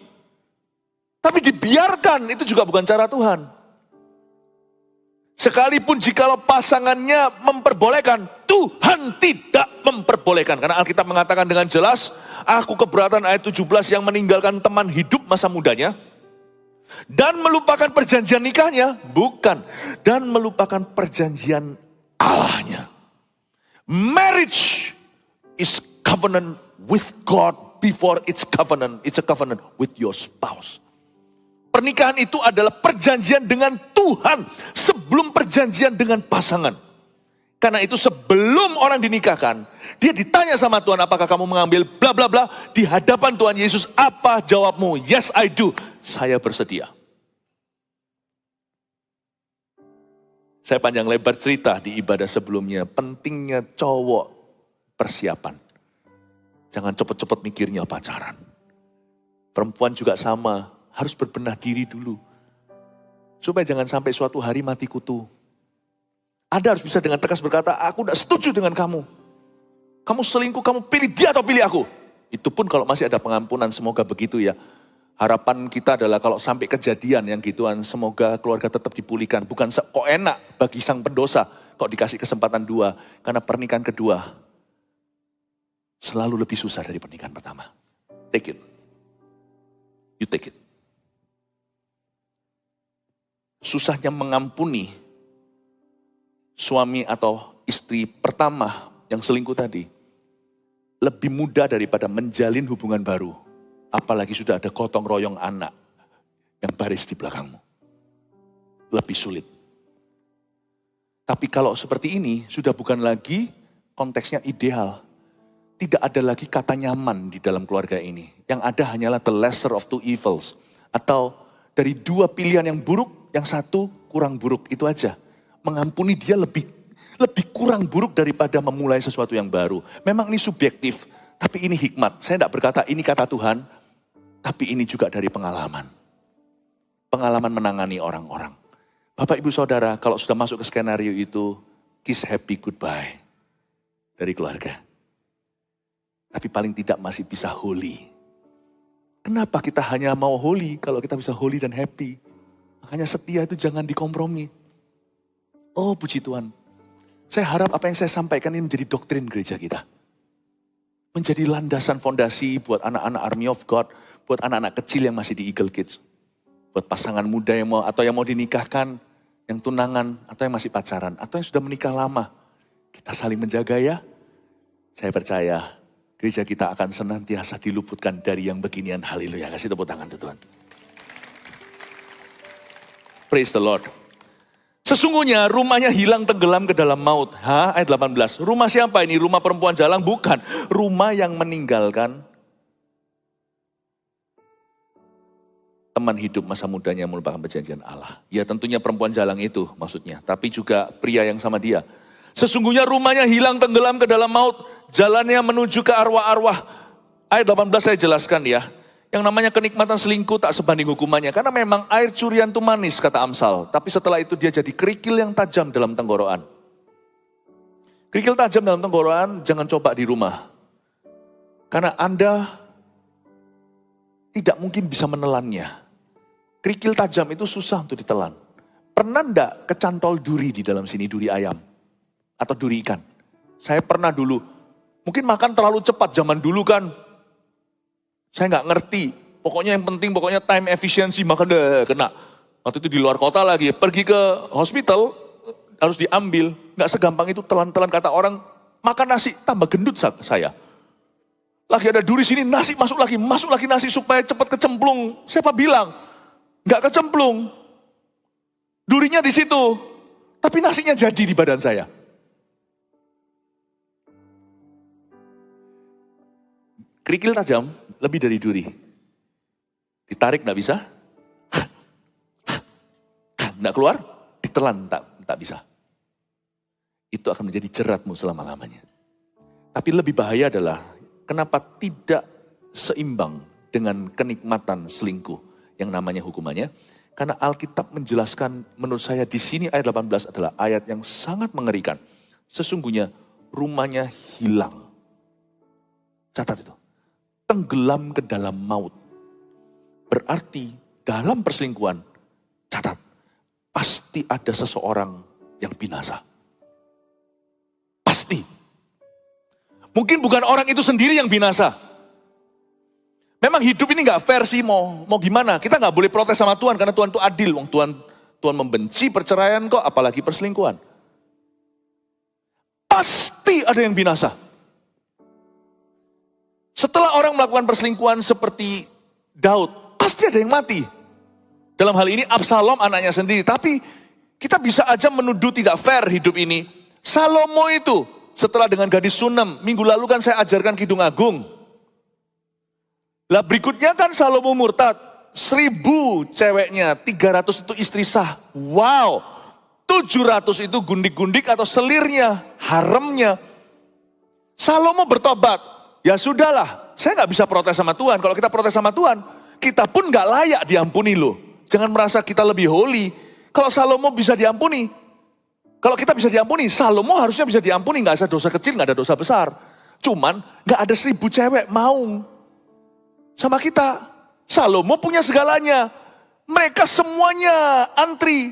Speaker 1: Tapi dibiarkan itu juga bukan cara Tuhan. Sekalipun jikalau pasangannya memperbolehkan, Tuhan tidak memperbolehkan. Karena Alkitab mengatakan dengan jelas, aku keberatan ayat 17 yang meninggalkan teman hidup masa mudanya. Dan melupakan perjanjian nikahnya, bukan. Dan melupakan perjanjian Allahnya. Marriage is covenant with God before it's a covenant with your spouse. Pernikahan itu adalah perjanjian dengan Tuhan sebelum perjanjian dengan pasangan. Karena itu sebelum orang dinikahkan, dia ditanya sama Tuhan, apakah kamu mengambil bla bla bla di hadapan Tuhan Yesus? Apa jawabmu? Yes, I do. Saya bersedia. Saya panjang lebar cerita di ibadah sebelumnya, pentingnya cowok persiapan. Jangan cepet-cepet mikirnya pacaran. Perempuan juga sama, harus berbenah diri dulu. Supaya jangan sampai suatu hari mati kutu. Anda harus bisa dengan tegas berkata, aku tidak setuju dengan kamu. Kamu selingkuh, kamu pilih dia atau pilih aku. Itu pun kalau masih ada pengampunan, semoga begitu ya. Harapan kita adalah kalau sampai kejadian yang gituan, semoga keluarga tetap dipulihkan. Bukan kok enak bagi sang pendosa, kok dikasih kesempatan dua. Karena pernikahan kedua selalu lebih susah dari pernikahan pertama. Take it. You take it. Susahnya mengampuni suami atau istri pertama yang selingkuh tadi lebih mudah daripada menjalin hubungan baru. Apalagi sudah ada gotong royong anak yang baris di belakangmu. Lebih sulit. Tapi kalau seperti ini sudah bukan lagi konteksnya ideal. Tidak ada lagi kata nyaman di dalam keluarga ini. Yang ada hanyalah the lesser of two evils. Atau dari dua pilihan yang buruk, yang satu kurang buruk. Itu aja. Mengampuni dia lebih kurang buruk daripada memulai sesuatu yang baru. Memang ini subjektif. Tapi ini hikmat. Saya tidak berkata ini kata Tuhan. Tapi ini juga dari pengalaman. Pengalaman menangani orang-orang. Bapak, Ibu, Saudara, kalau sudah masuk ke skenario itu, kiss happy goodbye dari keluarga. Tapi paling tidak masih bisa holy. Kenapa kita hanya mau holy kalau kita bisa holy dan happy? Makanya setia itu jangan dikompromi. Oh puji Tuhan. Saya harap apa yang saya sampaikan ini menjadi doktrin gereja kita. Menjadi landasan fondasi buat anak-anak Army of God. Buat anak-anak kecil yang masih di Eagle Kids. Buat pasangan muda yang mau dinikahkan. Yang tunangan atau yang masih pacaran. Atau yang sudah menikah lama. Kita saling menjaga ya. Saya percaya gereja kita akan senantiasa diluputkan dari yang beginian. Haleluya. Kasih tepuk tangan Tuhan. Praise the Lord. Sesungguhnya rumahnya hilang tenggelam ke dalam maut. Ayat 18. Rumah siapa ini? Rumah perempuan jalang? Bukan. Rumah yang meninggalkan teman hidup masa mudanya melupakan perjanjian Allah. Ya tentunya perempuan jalang itu maksudnya. Tapi juga pria yang sama dia. Sesungguhnya rumahnya hilang tenggelam ke dalam maut. Jalannya menuju ke arwah-arwah. Ayat 18 saya jelaskan ya. Yang namanya kenikmatan selingkuh tak sebanding hukumannya. Karena memang air curian itu manis kata Amsal. Tapi setelah itu dia jadi kerikil yang tajam dalam tenggorokan. Kerikil tajam dalam tenggorokan jangan coba di rumah. Karena Anda tidak mungkin bisa menelannya. Kerikil tajam itu susah untuk ditelan. Pernah enggak kecantol duri di dalam sini, duri ayam? Atau duri ikan? Saya pernah dulu. Mungkin makan terlalu cepat zaman dulu kan. Saya nggak ngerti. Pokoknya yang penting, pokoknya time efficiency makan deh kena. Waktu itu di luar kota lagi. Pergi ke hospital, harus diambil. Nggak segampang itu telan-telan kata orang. Makan nasi, tambah gendut saya. Lagi ada duri sini, nasi masuk lagi nasi supaya cepat kecemplung. Siapa bilang? Nggak kecemplung. Durinya di situ. Tapi nasinya jadi di badan saya. Kerikil tajam lebih dari duri. Ditarik nggak bisa. Nggak keluar, ditelan tak bisa. Itu akan menjadi jeratmu selama-lamanya. Tapi lebih bahaya adalah kenapa tidak seimbang dengan kenikmatan selingkuh yang namanya hukumannya. Karena Alkitab menjelaskan menurut saya di sini ayat 18 adalah ayat yang sangat mengerikan. Sesungguhnya rumahnya hilang. Catat itu. Tenggelam ke dalam maut. Berarti dalam perselingkuhan, catat, pasti ada seseorang yang binasa. Pasti. Mungkin bukan orang itu sendiri yang binasa. Memang hidup ini gak fair sih, mau gimana. Kita gak boleh protes sama Tuhan karena Tuhan itu adil. Tuhan membenci perceraian kok, apalagi perselingkuhan. Pasti ada yang binasa. Setelah orang melakukan perselingkuhan seperti Daud, pasti ada yang mati. Dalam hal ini Absalom anaknya sendiri. Tapi kita bisa aja menuduh tidak fair hidup ini. Salomo itu setelah dengan gadis Sunem, minggu lalu kan saya ajarkan Kidung Agung. Lah berikutnya kan Salomo murtad. 1000 ceweknya, 300 itu istri sah. Wow, 700 itu gundik-gundik atau selirnya, haremnya. Salomo bertobat. Ya sudahlah, saya nggak bisa protes sama Tuhan. Kalau kita protes sama Tuhan, kita pun nggak layak diampuni loh. Jangan merasa kita lebih holy. Kalau Salomo bisa diampuni, kalau kita bisa diampuni, Salomo harusnya bisa diampuni. Nggak ada dosa kecil, nggak ada dosa besar. Cuman nggak ada 1000 cewek mau sama kita. Salomo punya segalanya. Mereka semuanya antri.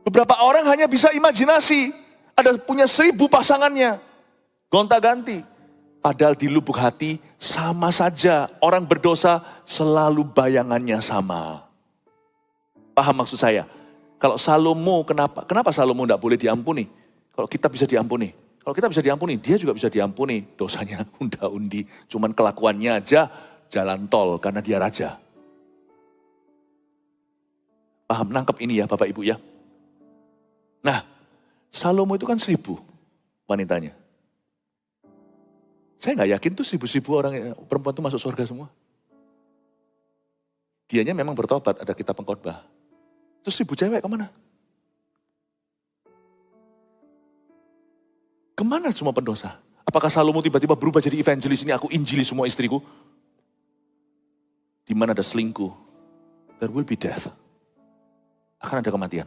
Speaker 1: Beberapa orang hanya bisa imajinasi. Ada punya 1000 pasangannya. Gonta-ganti. Padahal di lubuk hati sama saja. Orang berdosa selalu bayangannya sama. Paham maksud saya? Kalau Salomo, kenapa Salomo tidak boleh diampuni? Kalau kita bisa diampuni. Kalau kita bisa diampuni, dia juga bisa diampuni. Dosanya unda-undi. Cuman kelakuannya aja jalan tol karena dia raja. Paham, nangkep ini ya Bapak Ibu ya. Nah, Salomo itu kan 1000 wanitanya. Saya nggak yakin tuh 1000 orang perempuan itu masuk surga semua. Dianya memang bertobat, ada kitab pengkhotbah. Terus 1000 cewek kemana? Kemana semua pendosa? Apakah Salomo tiba-tiba berubah jadi evangelis, ini aku injili semua istriku? Di mana ada selingkuh, there will be death. Akan ada kematian.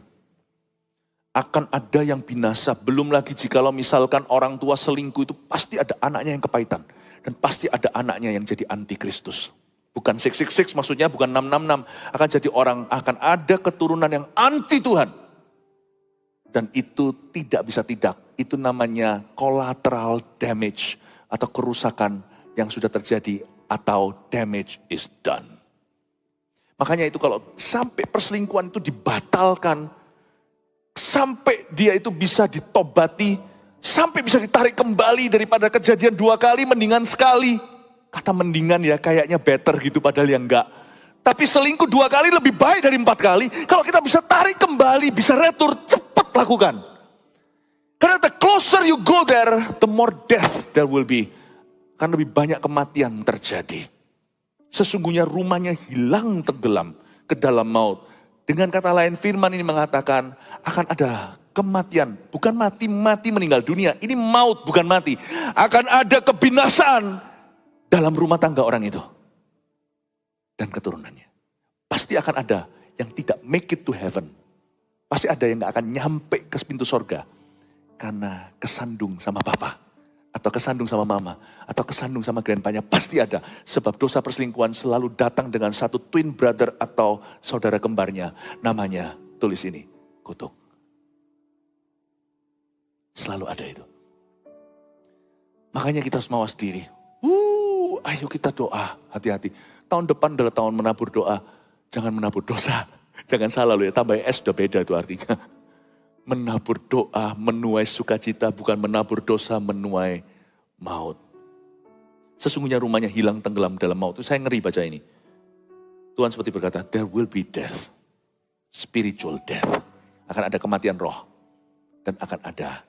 Speaker 1: Akan ada yang binasa. Belum lagi jikalau misalkan orang tua selingkuh itu pasti ada anaknya yang kepahitan. Dan pasti ada anaknya yang jadi antikristus. Bukan 666 maksudnya, bukan 666. Akan jadi orang, akan ada keturunan yang anti Tuhan. Dan itu tidak bisa tidak. Itu namanya collateral damage. Atau kerusakan yang sudah terjadi. Atau damage is done. Makanya itu kalau sampai perselingkuhan itu dibatalkan. Sampai dia itu bisa ditobati, sampai bisa ditarik kembali daripada kejadian 2 kali, mendingan sekali. Kata mendingan ya kayaknya better gitu padahal yang enggak. Tapi selingkuh 2 kali lebih baik dari 4 kali. Kalau kita bisa tarik kembali, bisa retur, cepat lakukan. Karena the closer you go there, the more death there will be. Kan lebih banyak kematian terjadi. Sesungguhnya rumahnya hilang tenggelam ke dalam maut. Dengan kata lain firman ini mengatakan akan ada kematian. Bukan mati meninggal dunia. Ini maut bukan mati. Akan ada kebinasaan dalam rumah tangga orang itu. Dan keturunannya. Pasti akan ada yang tidak make it to heaven. Pasti ada yang gak akan nyampe ke pintu sorga. Karena kesandung sama papa. Atau kesandung sama mama. Atau kesandung sama grandpanya. Pasti ada. Sebab dosa perselingkuhan selalu datang dengan satu twin brother atau saudara kembarnya. Namanya, tulis ini, kutuk. Selalu ada itu. Makanya kita harus mawas diri. Ayo kita doa, hati-hati. Tahun depan adalah tahun menabur doa. Jangan menabur dosa. Jangan salah loh ya, tambah S udah beda itu artinya. Menabur doa, menuai sukacita, bukan menabur dosa, menuai maut. Sesungguhnya rumahnya hilang tenggelam dalam maut. Itu saya ngeri baca ini. Tuhan seperti berkata, there will be death. Spiritual death. Akan ada kematian roh. Dan akan ada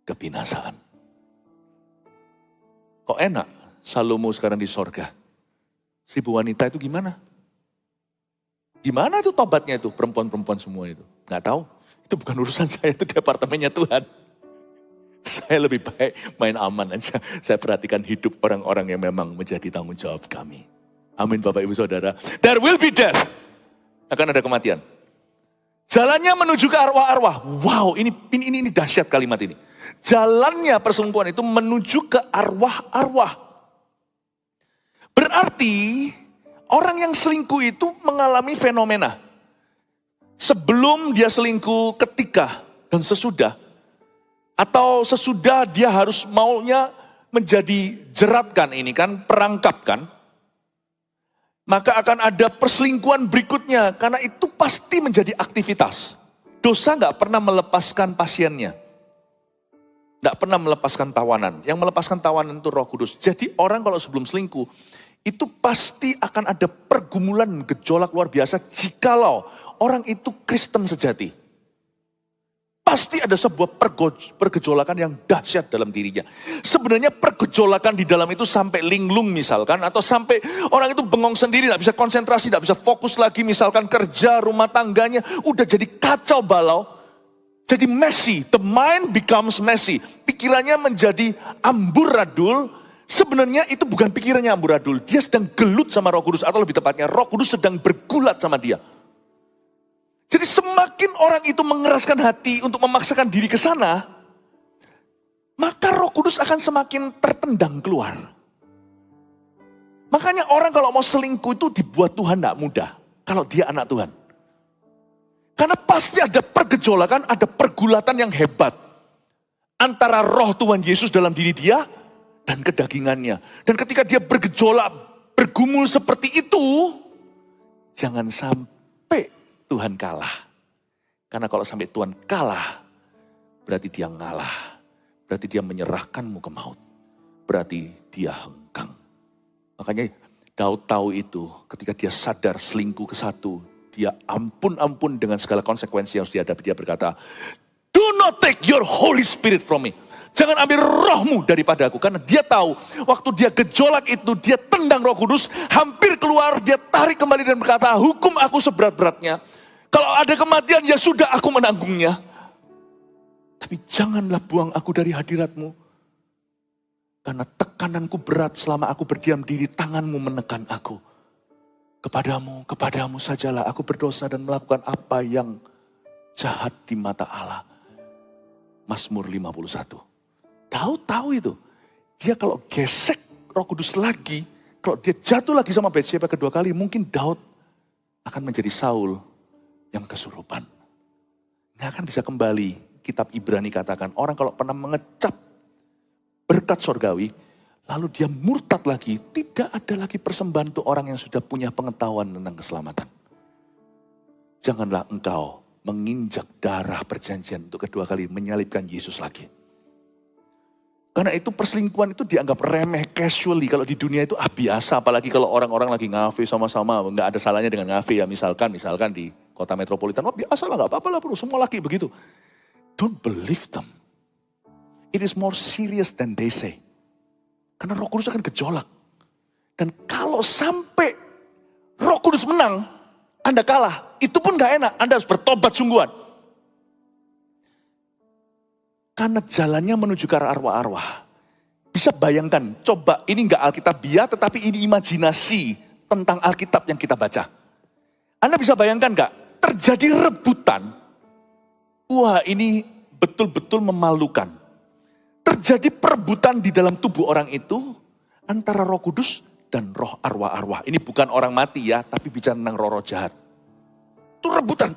Speaker 1: kebinasaan. Kok enak Salomo sekarang di sorga? 1000 wanita itu gimana? Gimana itu tobatnya itu, perempuan-perempuan semua itu? Gak tahu. Itu bukan urusan saya, itu departemennya Tuhan. Saya lebih baik main aman aja. Saya perhatikan hidup orang-orang yang memang menjadi tanggung jawab kami. Amin Bapak Ibu Saudara. There will be death. Akan ada kematian. Jalannya menuju ke arwah-arwah. Wow, ini dahsyat kalimat ini. Jalannya perselingkuhan itu menuju ke arwah-arwah. Berarti orang yang selingkuh itu mengalami fenomena. Sebelum dia selingkuh, ketika dan sesudah. Atau sesudah dia harus maunya menjadi jeratkan ini kan, perangkapkan. Maka akan ada perselingkuhan berikutnya. Karena itu pasti menjadi aktivitas. Dosa gak pernah melepaskan pasiennya. Gak pernah melepaskan tawanan. Yang melepaskan tawanan itu Roh Kudus. Jadi orang kalau sebelum selingkuh, itu pasti akan ada pergumulan gejolak luar biasa jikalau orang itu Kristen sejati. Pasti ada sebuah pergejolakan yang dahsyat dalam dirinya. Sebenarnya pergejolakan di dalam itu sampai linglung misalkan. Atau sampai orang itu bengong sendiri, tidak bisa konsentrasi, tidak bisa fokus lagi. Misalkan kerja, rumah tangganya, udah jadi kacau balau. jadi messy. The mind becomes messy. Pikirannya menjadi amburadul. Sebenarnya itu bukan pikirannya amburadul. Dia sedang gelut sama Roh Kudus. Atau lebih tepatnya Roh Kudus sedang bergulat sama dia. Jadi semakin orang itu mengeraskan hati untuk memaksakan diri ke sana, maka Roh Kudus akan semakin tertendang keluar. Makanya orang kalau mau selingkuh itu dibuat Tuhan tidak mudah. Kalau dia anak Tuhan. Karena pasti ada pergejolakan, ada pergulatan yang hebat. Antara roh Tuhan Yesus dalam diri dia dan kedagingannya. Dan ketika dia bergejolak, bergumul seperti itu, jangan sampai Tuhan kalah. Karena kalau sampai Tuhan kalah, berarti dia ngalah. Berarti dia menyerahkanmu ke maut. Berarti dia hengkang. Makanya Daud tahu itu ketika dia sadar selingkuh ke satu. Dia ampun dengan segala konsekuensi yang harus dihadapi. Dia berkata, do not take your Holy Spirit from me. Jangan ambil rohmu daripada aku. Karena dia tahu waktu dia gejolak itu, dia tendang Roh Kudus, hampir keluar, dia tarik kembali dan berkata, hukum aku seberat-beratnya. Kalau ada kematian ya sudah aku menanggungnya. Tapi janganlah buang aku dari hadiratmu. Karena tekananku berat selama aku berdiam diri, tanganmu menekan aku. Kepadamu sajalah aku berdosa dan melakukan apa yang jahat di mata Allah. Mazmur 51. Daud tahu itu. Dia kalau gesek Roh Kudus lagi, kalau dia jatuh lagi sama Batsheba kedua kali, mungkin Daud akan menjadi Saul yang kesurupan. Nggak akan bisa kembali. Kitab Ibrani katakan, orang kalau pernah mengecap berkat sorgawi, lalu dia murtad lagi, tidak ada lagi persembahan untuk orang yang sudah punya pengetahuan tentang keselamatan. Janganlah engkau menginjak darah perjanjian untuk kedua kali menyalibkan Yesus lagi. Karena itu perselingkuhan itu dianggap remeh, casually. Kalau di dunia itu biasa, apalagi kalau orang-orang lagi ngafe sama-sama. Nggak ada salahnya dengan ngafe ya, misalkan di kota metropolitan. Biasa lah, nggak apa-apa lah bro, semua laki begitu. Don't believe them. It is more serious than they say. Karena Roh Kudus akan gejolak. Dan kalau sampai Roh Kudus menang, Anda kalah. Itu pun gak enak, Anda harus bertobat sungguhan. Karena jalannya menuju ke arah arwah-arwah. Bisa bayangkan, coba ini gak Alkitabiah, tetapi ini imajinasi tentang Alkitab yang kita baca. Anda bisa bayangkan gak, terjadi rebutan. Wah, ini betul-betul memalukan. Terjadi perebutan di dalam tubuh orang itu antara Roh Kudus dan roh arwah-arwah. Ini bukan orang mati ya, tapi bicara tentang roh-roh jahat. Itu rebutan.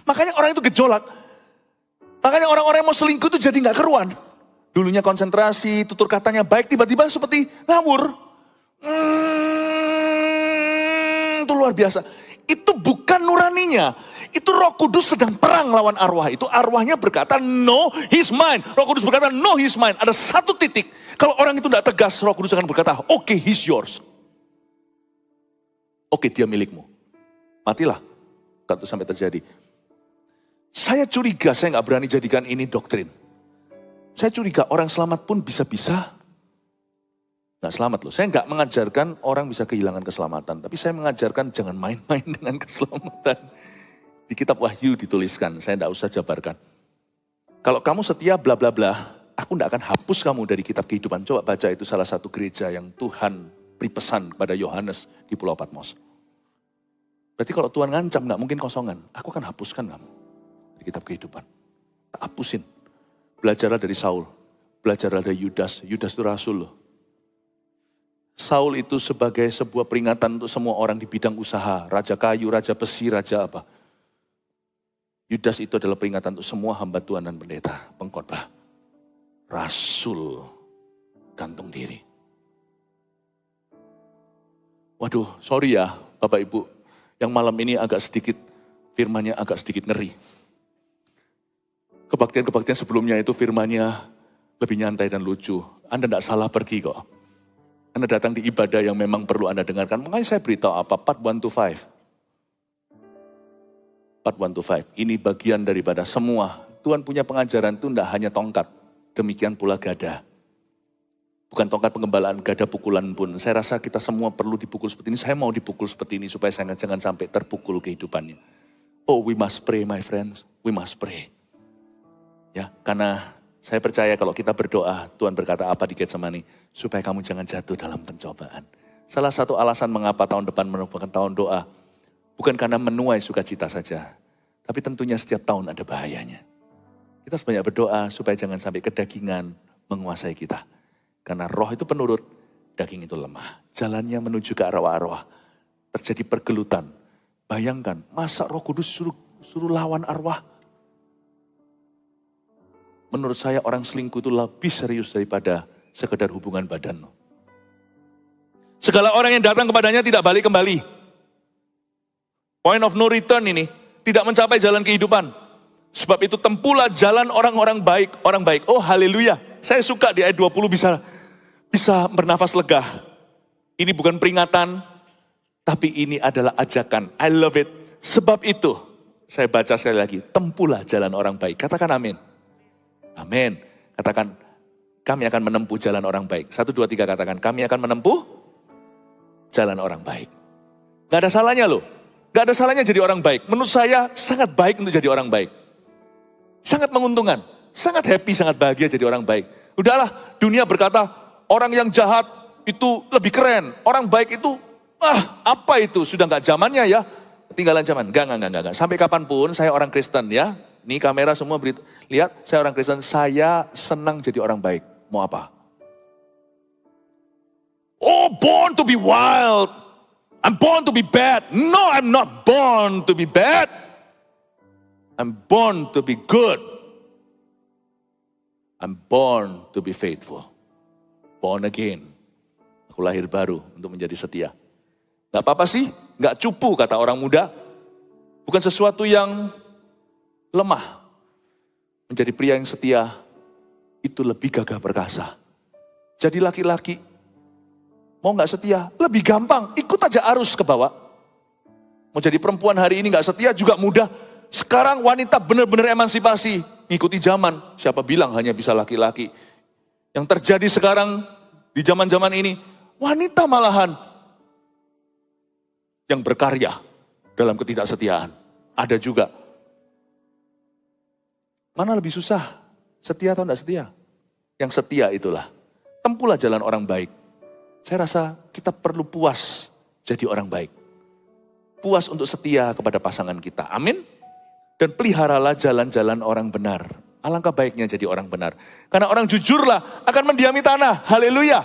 Speaker 1: Makanya orang itu gejolak. Makanya orang-orang yang mau selingkuh itu jadi gak keruan. Dulunya konsentrasi, tutur katanya baik, tiba-tiba seperti ngawur. Itu luar biasa. Itu bukan nuraninya. Itu Roh Kudus sedang perang lawan arwah. Itu arwahnya berkata, no, he's mine. Roh Kudus berkata, no, he's mine. Ada satu titik. Kalau orang itu tidak tegas, Roh Kudus akan berkata, okay, he's yours. Oke, dia milikmu. Matilah. Kalau itu sampai terjadi. Saya curiga, saya nggak berani jadikan ini doktrin. Saya curiga orang selamat pun bisa-bisa nggak selamat loh. Saya nggak mengajarkan orang bisa kehilangan keselamatan. Tapi saya mengajarkan jangan main-main dengan keselamatan. Di kitab Wahyu dituliskan, saya tidak usah jabarkan. Kalau kamu setia bla bla bla, aku tidak akan hapus kamu dari kitab kehidupan. Coba baca itu salah satu gereja yang Tuhan beri pesan kepada Yohanes di Pulau Patmos. Berarti kalau Tuhan ngancam nggak mungkin kosongan. Aku akan hapuskan kamu dari kitab kehidupan. Tak hapusin. Belajarlah dari Saul. Belajarlah dari Yudas. Yudas itu rasul loh. Saul itu sebagai sebuah peringatan untuk semua orang di bidang usaha. Raja kayu, raja besi, raja apa. Yudas itu adalah peringatan untuk semua hamba Tuhan dan pendeta, pengkhotbah. Rasul gantung diri. Waduh, sorry ya Bapak Ibu, yang malam ini agak sedikit, firmannya agak sedikit ngeri. Kebaktian-kebaktian sebelumnya itu firmannya lebih nyantai dan lucu. Anda tidak salah pergi kok. Anda datang di ibadah yang memang perlu Anda dengarkan. Makanya saya beritahu apa, part 1 to 5. Part 1 to 5. Ini bagian daripada semua. Tuhan punya pengajaran itu tidak hanya tongkat. Demikian pula gada. Bukan tongkat penggembalaan, gada pukulan pun. Saya rasa kita semua perlu dipukul seperti ini. Saya mau dipukul seperti ini supaya saya jangan sampai terpukul kehidupannya. Oh, we must pray my friends. we must pray. Ya, karena saya percaya kalau kita berdoa, Tuhan berkata apa di Getsemani, supaya kamu jangan jatuh dalam pencobaan. Salah satu alasan mengapa tahun depan merupakan tahun doa, bukan karena menuai sukacita saja, tapi tentunya setiap tahun ada bahayanya. Kita harus banyak berdoa supaya jangan sampai kedagingan menguasai kita. Karena roh itu penurut, daging itu lemah. Jalannya menuju ke arwah-arwah. Terjadi pergelutan. Bayangkan, masa Roh Kudus suruh lawan arwah? Menurut saya orang selingkuh itu lebih serius daripada sekedar hubungan badan. Segala orang yang datang kepadanya tidak balik kembali. Point of no return ini, tidak mencapai jalan kehidupan. Sebab itu tempuhlah jalan orang-orang baik, orang baik. Oh haleluya, saya suka di ayat 20 bisa bernafas lega. Ini bukan peringatan, tapi ini adalah ajakan. I love it. Sebab itu, saya baca sekali lagi, tempuhlah jalan orang baik. Katakan amin. Amin. Katakan, kami akan menempuh jalan orang baik. 1, 2, 3 katakan, kami akan menempuh jalan orang baik. Gak ada salahnya loh. Gak ada salahnya jadi orang baik. Menurut saya sangat baik untuk jadi orang baik. Sangat menguntungkan. Sangat happy, sangat bahagia jadi orang baik. Udahlah, dunia berkata, orang yang jahat itu lebih keren. Orang baik itu, apa itu? Sudah gak zamannya ya. Ketinggalan zaman. Enggak. Sampai kapanpun saya orang Kristen ya. Ini kamera semua lihat, saya orang Kristen. Saya senang jadi orang baik. Mau apa? Oh, born to be wild. I'm born to be bad. No, I'm not born to be bad. I'm born to be good. I'm born to be faithful. Born again. Aku lahir baru untuk menjadi setia. Gak apa-apa sih, gak cupu kata orang muda. Bukan sesuatu yang lemah. Menjadi pria yang setia, itu lebih gagah perkasa. Jadi laki-laki, mau gak setia, lebih gampang. Ikut aja arus ke bawah. Mau jadi perempuan hari ini gak setia juga mudah. Sekarang wanita benar-benar emansipasi. Ngikuti zaman, siapa bilang hanya bisa laki-laki. Yang terjadi sekarang di zaman-zaman ini, wanita malahan yang berkarya dalam ketidaksetiaan. Ada juga. Mana lebih susah? Setia atau tidak setia? Yang setia itulah. Tempuhlah jalan orang baik. Saya rasa kita perlu puas jadi orang baik. Puas untuk setia kepada pasangan kita. Amin. Dan peliharalah jalan-jalan orang benar. Alangkah baiknya jadi orang benar. Karena orang jujurlah akan mendiami tanah. Haleluya.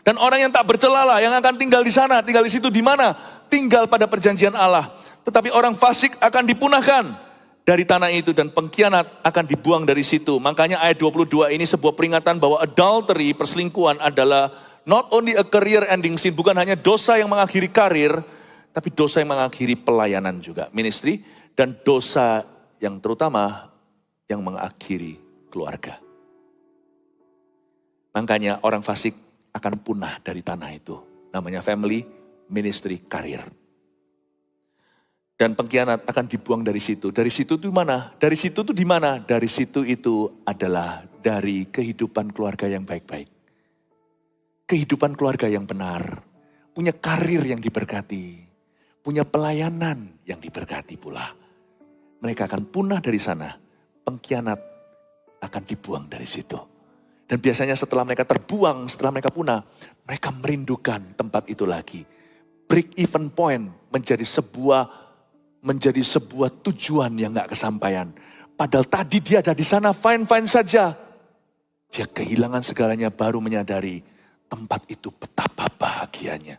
Speaker 1: Dan orang yang tak bercelalah yang akan tinggal di sana. Tinggal di situ di mana? Tinggal pada perjanjian Allah. Tetapi orang fasik akan dipunahkan dari tanah itu. Dan pengkhianat akan dibuang dari situ. Makanya ayat 22 ini sebuah peringatan bahwa adultery, perselingkuhan adalah not only a career ending sin. Bukan hanya dosa yang mengakhiri karir. Tapi dosa yang mengakhiri pelayanan juga. Ministry. Dan dosa yang terutama yang mengakhiri keluarga. Makanya orang fasik akan punah dari tanah itu. Namanya family, ministry, karir. Dan pengkhianat akan dibuang dari situ. Dari situ itu mana? Dari situ itu di mana? Dari situ itu adalah dari kehidupan keluarga yang baik-baik. Kehidupan keluarga yang benar. Punya karir yang diberkati. Punya pelayanan yang diberkati pula. Mereka akan punah dari sana. Pengkhianat akan dibuang dari situ. Dan biasanya setelah mereka terbuang, setelah mereka punah, mereka merindukan tempat itu lagi. Break even point menjadi sebuah tujuan yang gak kesampaian. Padahal tadi dia ada di sana fine-fine saja. Dia kehilangan segalanya baru menyadari tempat itu betapa bahagianya.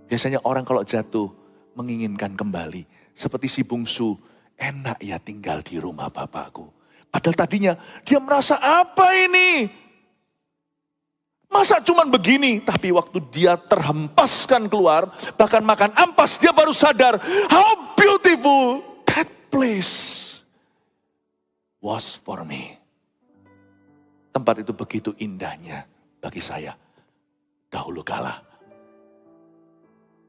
Speaker 1: Biasanya orang kalau jatuh menginginkan kembali. Seperti si bungsu. Enak ya tinggal di rumah bapakku. Padahal tadinya dia merasa apa ini? Masa cuman begini? Tapi waktu dia terhempaskan keluar, bahkan makan ampas, dia baru sadar. How beautiful that place was for me. Tempat itu begitu indahnya bagi saya. Dahulu kala.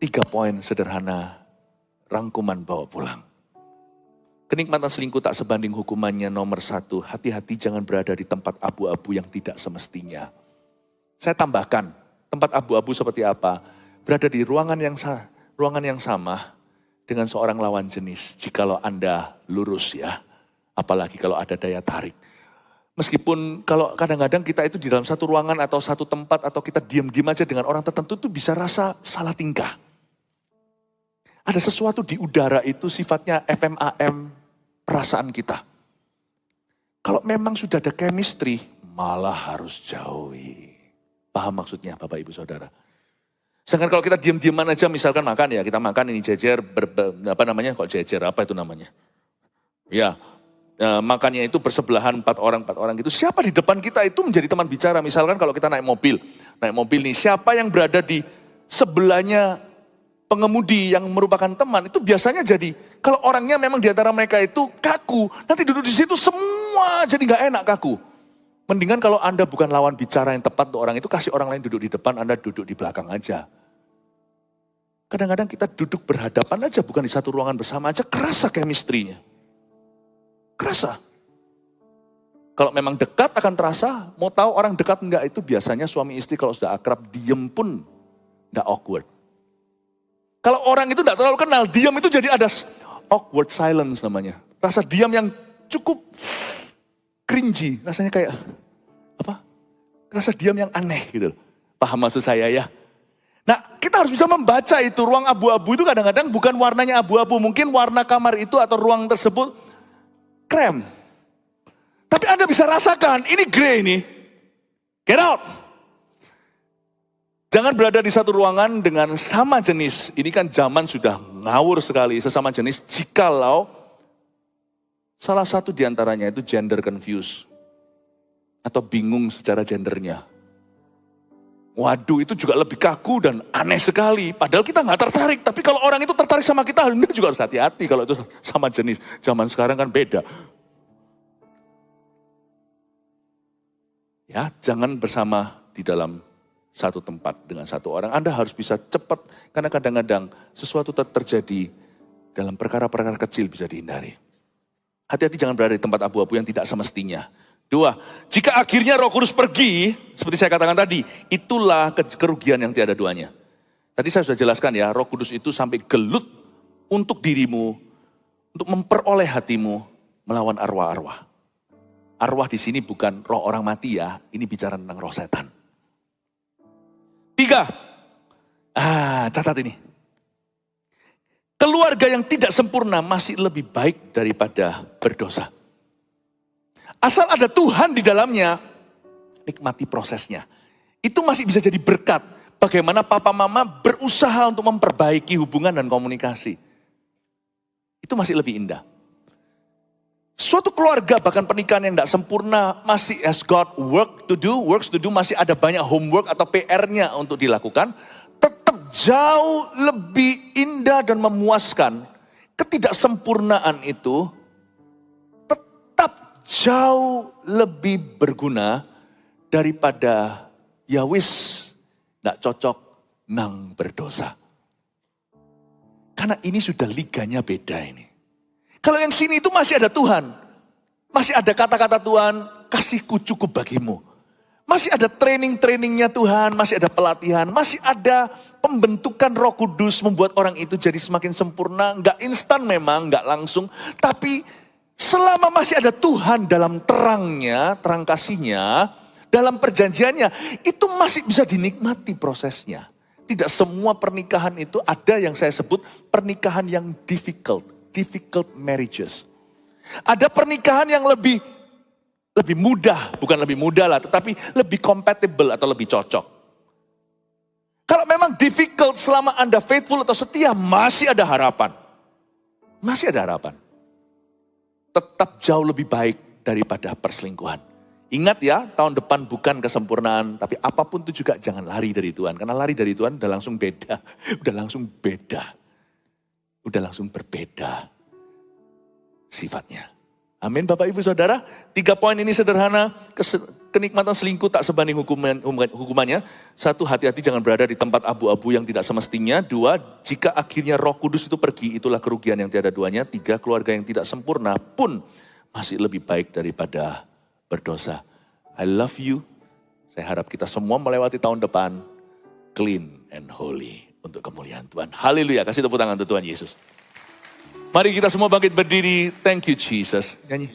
Speaker 1: 3 poin sederhana, rangkuman bawa pulang. Kenikmatan selingkuh tak sebanding hukumannya. Nomor 1, hati-hati jangan berada di tempat abu-abu yang tidak semestinya. Saya tambahkan, tempat abu-abu seperti apa? Berada di ruangan yang sama dengan seorang lawan jenis. Jikalau Anda lurus ya, apalagi kalau ada daya tarik. Meskipun kalau kadang-kadang kita itu di dalam satu ruangan atau satu tempat atau kita diam-diam aja dengan orang tertentu itu bisa rasa salah tingkah. Ada sesuatu di udara itu sifatnya FMAM perasaan kita. Kalau memang sudah ada chemistry, malah harus jauhi. Paham maksudnya Bapak Ibu Saudara? Sedangkan kalau kita diam-diaman aja misalkan makan ya, kita makan ini jejer, apa namanya, kok jejer, apa itu namanya? Ya, makannya itu bersebelahan 4 orang gitu. Siapa di depan kita itu menjadi teman bicara. Misalkan kalau kita naik mobil nih, siapa yang berada di sebelahnya pengemudi yang merupakan teman, itu biasanya jadi, kalau orangnya memang di antara mereka itu kaku, nanti duduk di situ semua jadi gak enak kaku. Mendingan kalau Anda bukan lawan bicara yang tepat untuk orang itu, kasih orang lain duduk di depan, Anda duduk di belakang aja. Kadang-kadang kita duduk berhadapan aja, bukan di satu ruangan bersama aja, kerasa chemistry-nya. Kerasa. Kalau memang dekat akan terasa, mau tahu orang dekat enggak itu biasanya suami istri kalau sudah akrab, diem pun enggak awkward. Kalau orang itu enggak terlalu kenal, diam itu jadi ada awkward silence namanya. Rasa diam yang cukup cringy, rasanya kayak apa? Rasa diam yang aneh gitu. Paham maksud saya ya? Nah, kita harus bisa membaca itu. Ruang abu-abu itu kadang-kadang bukan warnanya abu-abu, mungkin warna kamar itu atau ruang tersebut krem. Tapi Anda bisa rasakan, ini grey ini. Get out. Jangan berada di satu ruangan dengan sama jenis. Ini kan zaman sudah ngawur sekali, sesama jenis. Jikalau salah satu diantaranya itu gender confused. Atau bingung secara gendernya. Waduh, itu juga lebih kaku dan aneh sekali. Padahal kita nggak tertarik. Tapi kalau orang itu tertarik sama kita, Anda juga harus hati-hati kalau itu sama jenis. Zaman sekarang kan beda. Ya, jangan bersama di dalam satu tempat dengan satu orang. Anda harus bisa cepat, karena kadang-kadang sesuatu terjadi dalam perkara-perkara kecil bisa dihindari. Hati-hati jangan berada di tempat abu-abu yang tidak semestinya. 2, jika akhirnya Roh Kudus pergi, seperti saya katakan tadi, itulah kerugian yang tiada duanya. Tadi saya sudah jelaskan ya, Roh Kudus itu sampai gelut untuk dirimu, untuk memperoleh hatimu melawan arwah-arwah. Arwah di sini bukan roh orang mati ya, ini bicara tentang roh setan. 3, catat ini. Keluarga yang tidak sempurna masih lebih baik daripada berdosa. Asal ada Tuhan di dalamnya, nikmati prosesnya. Itu masih bisa jadi berkat. Bagaimana papa mama berusaha untuk memperbaiki hubungan dan komunikasi. Itu masih lebih indah. Suatu keluarga bahkan pernikahan yang tidak sempurna masih has got works to do, masih ada banyak homework atau PR-nya untuk dilakukan. Tetap jauh lebih indah dan memuaskan. Ketidaksempurnaan itu tetap jauh lebih berguna daripada ya wis tidak cocok nang berdosa. Karena ini sudah liganya beda ini. Kalau yang sini itu masih ada Tuhan. Masih ada kata-kata Tuhan, kasihku cukup bagimu. Masih ada training-trainingnya Tuhan, masih ada pelatihan, masih ada pembentukan Roh Kudus membuat orang itu jadi semakin sempurna. Enggak instan memang, enggak langsung. Tapi selama masih ada Tuhan dalam terangnya, terang kasihnya, dalam perjanjiannya, itu masih bisa dinikmati prosesnya. Tidak semua pernikahan itu ada yang saya sebut pernikahan yang difficult marriages. Ada pernikahan yang lebih mudah, bukan lebih mudah lah, tetapi lebih compatible atau lebih cocok. Kalau memang difficult selama Anda faithful atau setia, masih ada harapan. Masih ada harapan. Tetap jauh lebih baik daripada perselingkuhan. Ingat ya, tahun depan bukan kesempurnaan, tapi apapun itu juga jangan lari dari Tuhan. Karena lari dari Tuhan udah langsung beda, udah langsung berbeda sifatnya. Amin Bapak Ibu Saudara. 3 poin ini sederhana. Kenikmatan selingkuh tak sebanding hukumannya. 1, hati-hati jangan berada di tempat abu-abu yang tidak semestinya. 2, jika akhirnya Roh Kudus itu pergi, itulah kerugian yang tiada duanya. 3, keluarga yang tidak sempurna pun masih lebih baik daripada berdosa. I love you. Saya harap kita semua melewati tahun depan clean and holy untuk kemuliaan Tuhan. Haleluya. Kasih tepuk tangan untuk Tuhan Yesus. Mari kita semua bangkit berdiri. Thank you Jesus. Nyanyi.